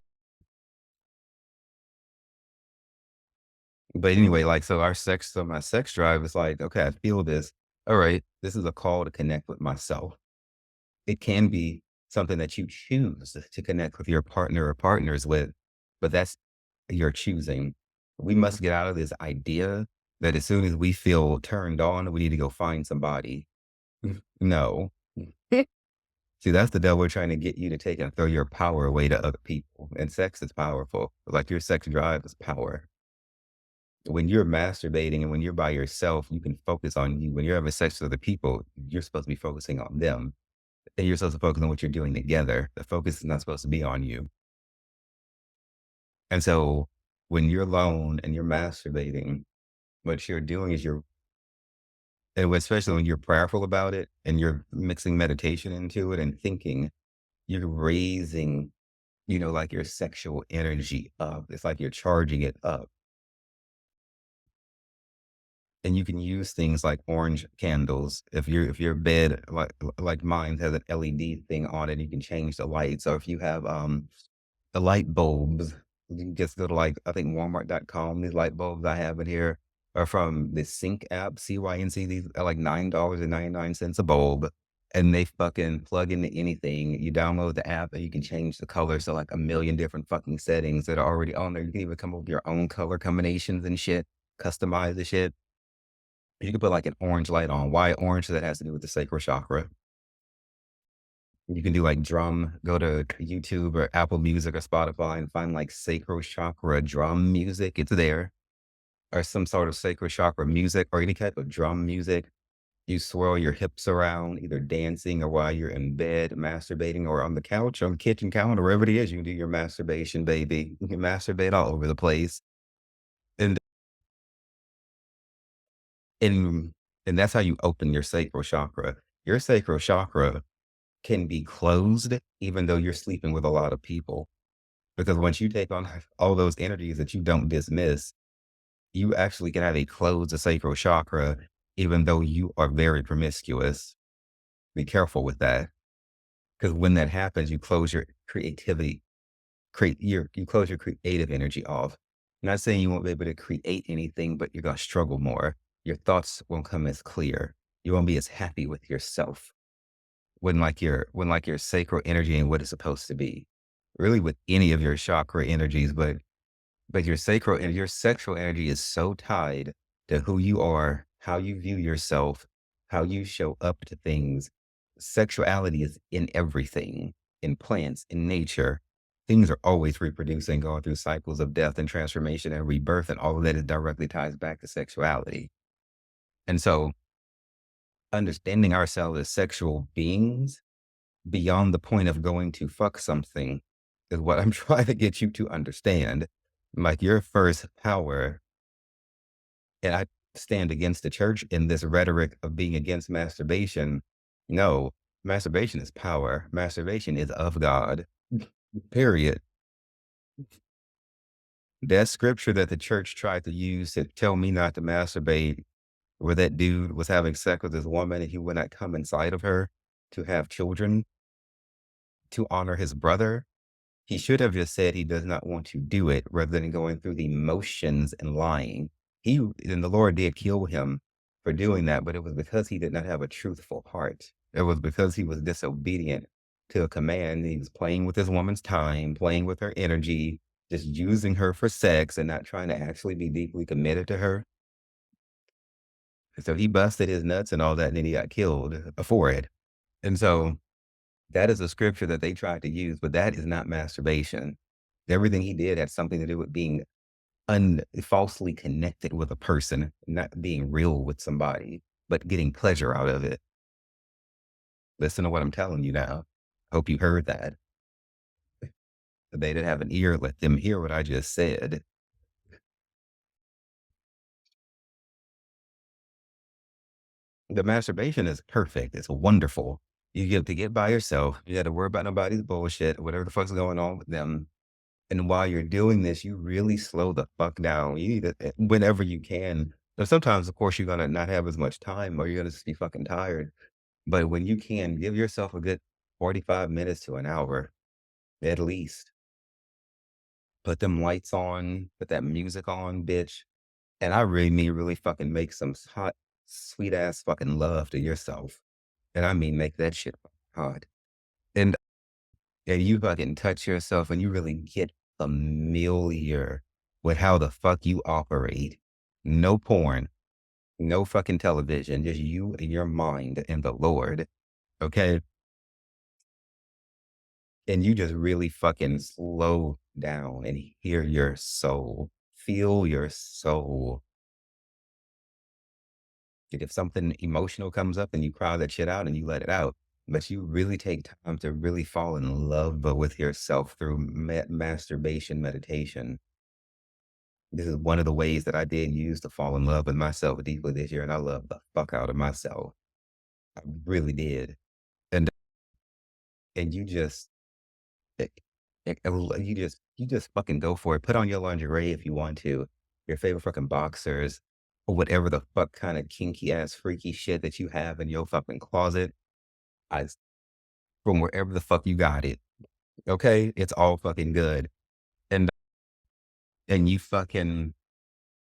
but anyway, like so, my sex drive is like, okay, I feel this. All right, this is a call to connect with myself. It can be something that you choose to connect with your partner or partners with, but that's your choosing. We must get out of this idea that as soon as we feel turned on, we need to go find somebody. No. See, that's the devil trying to get you to take and throw your power away to other people. And sex is powerful. Like your sex drive is power. When you're masturbating and when you're by yourself, you can focus on you. When you're having sex with other people, you're supposed to be focusing on them. And you're supposed to focus on what you're doing together. The focus is not supposed to be on you. And so when you're alone and you're masturbating, what you're doing is and especially when you're prayerful about it and you're mixing meditation into it and thinking, you're raising, like your sexual energy up. It's like you're charging it up. And you can use things like orange candles. If your bed like mine has an LED thing on it, you can change the lights. Or if you have the light bulbs, you can just go to like I think Walmart.com. These light bulbs I have in here are from the Sync app, CYNC. These are like $9.99 a bulb. And they fucking plug into anything. You download the app and you can change the colors to like a million different fucking settings that are already on there. You can even come up with your own color combinations and shit, customize the shit. You can put like an orange light on. Why orange? That has to do with the sacral chakra. You can do like go to YouTube or Apple Music or Spotify and find like sacral chakra drum music. It's there. Or some sort of sacral chakra music or any type of drum music. You swirl your hips around, either dancing or while you're in bed, masturbating, or on the couch, on the kitchen counter, wherever it is, you can do your masturbation, baby. You can masturbate all over the place. And and and that's how you open your sacral chakra. Your sacral chakra can be closed even though you're sleeping with a lot of people. Because once you take on all those energies that you don't dismiss, you actually can have a closed sacral chakra, even though you are very promiscuous. Be careful with that. Because when that happens, you close your creativity, you close your creative energy off. I'm not saying you won't be able to create anything, but you're gonna struggle more. Your thoughts won't come as clear. You won't be as happy with yourself when your sacral energy ain't what it's supposed to be. Really with any of your chakra energies, but your sacral and your sexual energy is so tied to who you are, how you view yourself, how you show up to things. Sexuality is in everything, in plants, in nature. Things are always reproducing, going through cycles of death and transformation and rebirth, and all of that is directly ties back to sexuality. And so understanding ourselves as sexual beings beyond the point of going to fuck something is what I'm trying to get you to understand. Like your first power, and I stand against the church in this rhetoric of being against masturbation. No, masturbation is power. Masturbation is of God. Period. That scripture that the church tried to use to tell me not to masturbate, where that dude was having sex with this woman and he would not come inside of her to have children to honor his brother. He should have just said he does not want to do it rather than going through the motions and lying. And the Lord did kill him for doing that, but it was because he did not have a truthful heart. It was because he was disobedient to a command. He was playing with this woman's time, playing with her energy, just using her for sex and not trying to actually be deeply committed to her. So he busted his nuts and all that, and then he got killed for it. And so that is a scripture that they tried to use, but that is not masturbation. Everything he did had something to do with being falsely connected with a person, not being real with somebody, but getting pleasure out of it. Listen to what I'm telling you now. Hope you heard that. If they didn't have an ear, let them hear what I just said. The masturbation is perfect. It's wonderful. You get to get by yourself. You got to worry about nobody's bullshit, whatever the fuck's going on with them. And while you're doing this, you really slow the fuck down. You need to, whenever you can. Now, sometimes, of course, you're going to not have as much time or you're going to just be fucking tired. But when you can, give yourself a good 45 minutes to an hour, at least. Put them lights on, put that music on, bitch. And I really mean really fucking make some hot, sweet ass fucking love to yourself. And I mean make that shit hot. And you fucking touch yourself and you really get familiar with how the fuck you operate. No porn, no fucking television, just you and your mind and the Lord. Okay. And you just really fucking slow down and hear your soul, feel your soul. And if something emotional comes up and you cry that shit out and you let it out, but you really take time to really fall in love with yourself through masturbation meditation. This is one of the ways that I did use to fall in love with myself deeply this year, and I love the fuck out of myself. I really did. And you just eh, you just fucking go for it. Put on your lingerie if you want to, your favorite fucking boxers, or whatever the fuck kind of kinky ass freaky shit that you have in your fucking closet. I from wherever the fuck you got it. Okay, it's all fucking good. And you fucking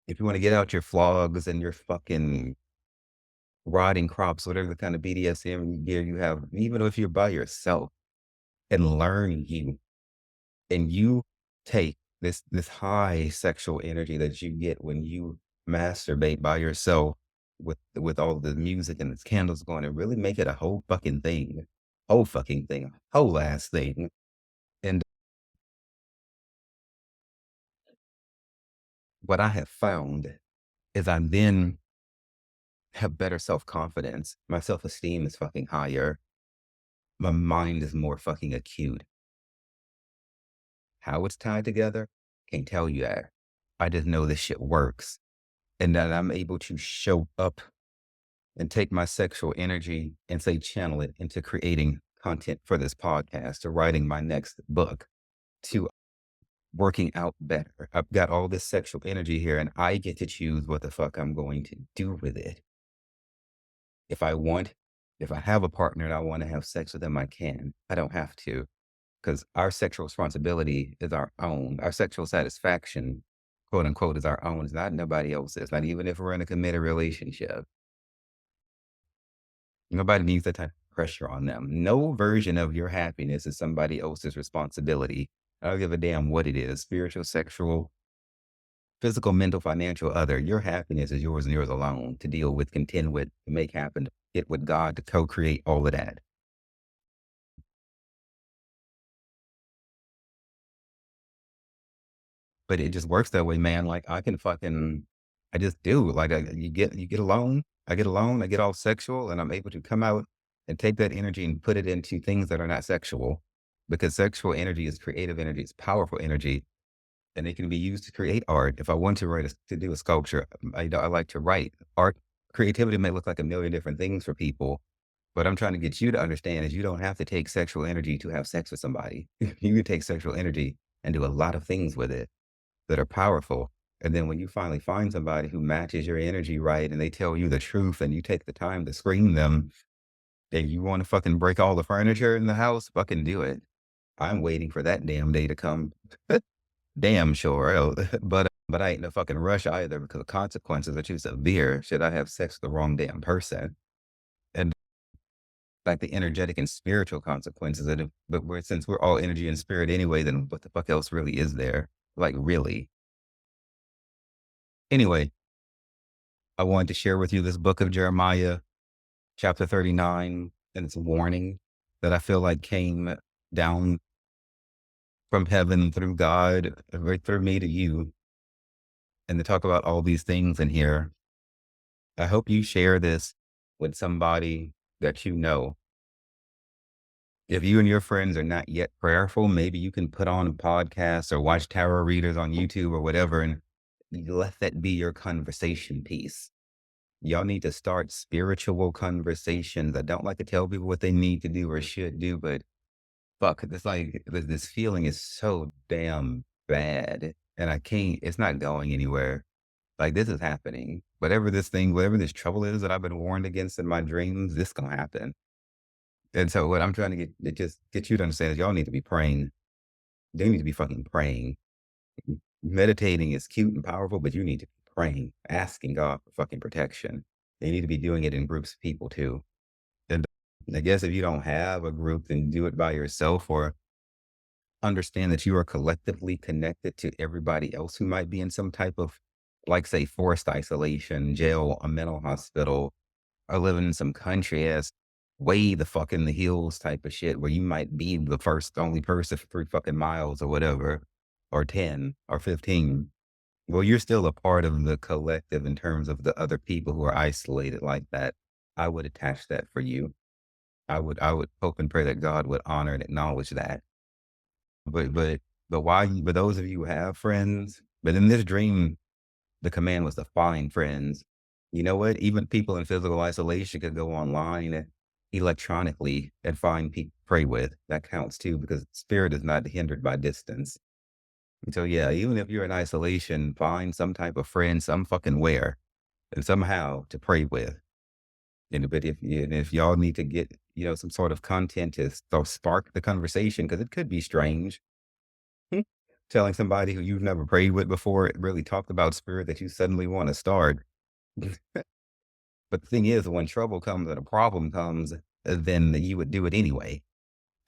if you want to get out your flogs and your fucking riding crops, whatever the kind of BDSM gear you have, even if you're by yourself and learn you and you take this high sexual energy that you get when you masturbate by yourself with all the music and the candles going and really make it a whole fucking thing, a whole ass thing. And what I have found is I then have better self-confidence. My self-esteem is fucking higher. My mind is more fucking acute. How it's tied together? Can't tell you that. I just know this shit works and that I'm able to show up and take my sexual energy and say channel it into creating content for this podcast, to writing my next book, to working out better. I've got all this sexual energy here and I get to choose what the fuck I'm going to do with it. If I have a partner and I want to have sex with them, I can. I don't have to, because our sexual responsibility is our own. Our sexual satisfaction, quote unquote, is our own. It's not nobody else's. Not even if we're in a committed relationship. Nobody needs that type of pressure on them. No version of your happiness is somebody else's responsibility. I don't give a damn what it is, spiritual, sexual, physical, mental, financial, other. Your happiness is yours and yours alone to deal with, contend with, to make happen, to get with God, to co-create all of that. But it just works that way, man. Like I just do. Like you get alone. I get alone. I get all sexual, and I'm able to come out and take that energy and put it into things that are not sexual, because sexual energy is creative energy. It's powerful energy, and it can be used to create art. If I want to to do a sculpture, I like to write art. Creativity may look like a million different things for people, but I'm trying to get you to understand is you don't have to take sexual energy to have sex with somebody. You can take sexual energy and do a lot of things with it that are powerful. And then when you finally find somebody who matches your energy right and they tell you the truth and you take the time to screen them, and you want to fucking break all the furniture in the house, fucking do it. I'm waiting for that damn day to come. Damn sure. But I ain't in a fucking rush either, because the consequences are too severe should I have sex with the wrong damn person. And like the energetic and spiritual consequences of it. But since we're all energy and spirit anyway, then what the fuck else really is there? Like really? Anyway, I wanted to share with you this book of Jeremiah, chapter 39, and it's a warning that I feel like came down from heaven through God, right through me to you, and to talk about all these things in here. I hope you share this with somebody that you know. If you and your friends are not yet prayerful, maybe you can put on a podcast or watch tarot readers on YouTube or whatever, and you let that be your conversation piece. Y'all need to start spiritual conversations. I don't like to tell people what they need to do or should do, but fuck, it's like this feeling is so damn bad, and it's not going anywhere. Like, this is happening. Whatever this trouble is that I've been warned against in my dreams, this gonna happen. And so what I'm trying to just get you to understand is y'all need to be praying. They need to be fucking praying. Meditating is cute and powerful, but you need to be praying, asking God for fucking protection. They need to be doing it in groups of people too. And I guess if you don't have a group, then do it by yourself, or understand that you are collectively connected to everybody else who might be in some type of, like, say, forced isolation, jail, a mental hospital, or living in some country ass, way the fuck in the hills type of shit where you might be the only person for 3 fucking miles or whatever, or 10 or 15. Well, you're still a part of the collective in terms of the other people who are isolated like that. I would attach that for you. I would hope and pray that God would honor and acknowledge that. But those of you who have friends, but in this dream, the command was to find friends. You know what? Even people in physical isolation could go online electronically and find people to pray with. That counts too, because spirit is not hindered by distance. And so, yeah, even if you're in isolation, find some type of friend, some fucking where, and somehow to pray with. But if y'all need to get, some sort of content to spark the conversation, because it could be strange. Telling somebody who you've never prayed with before, it really talked about spirit that you suddenly want to start. But the thing is, when trouble comes and a problem comes, then you would do it anyway.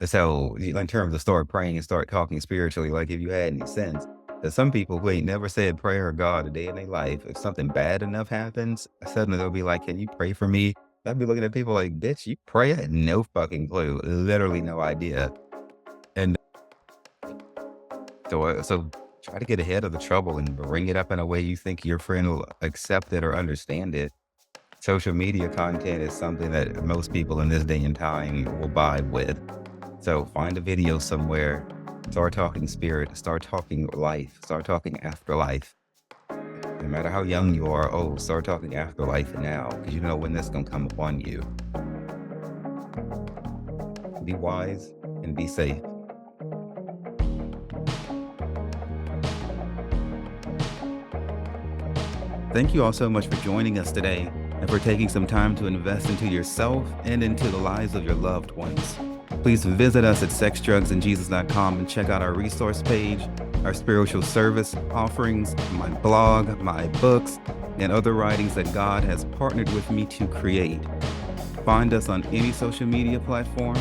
So in terms of start praying and start talking spiritually, like if you had any sense, there's some people who ain't never said prayer or God a day in their life. If something bad enough happens, suddenly they'll be like, can you pray for me? I'd be looking at people like, bitch, you pray? I had no fucking clue. Literally no idea. And so try to get ahead of the trouble and bring it up in a way you think your friend will accept it or understand it. Social media content is something that most people in this day and time will vibe with. So find a video somewhere, start talking spirit, start talking life, start talking afterlife. No matter how young you are, start talking afterlife now, because you know when this is going to come upon you. Be wise and be safe. Thank you all so much for joining us today and for taking some time to invest into yourself and into the lives of your loved ones. Please visit us at sexdrugsandjesus.com and check out our resource page, our spiritual service offerings, my blog, my books, and other writings that God has partnered with me to create. Find us on any social media platform.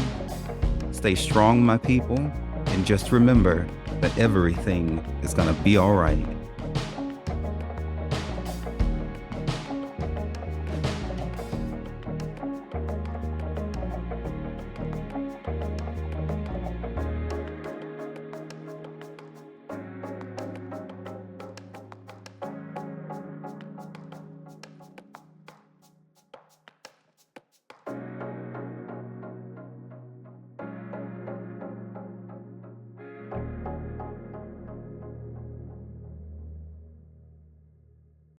Stay strong, my people, and just remember that everything is going to be all right.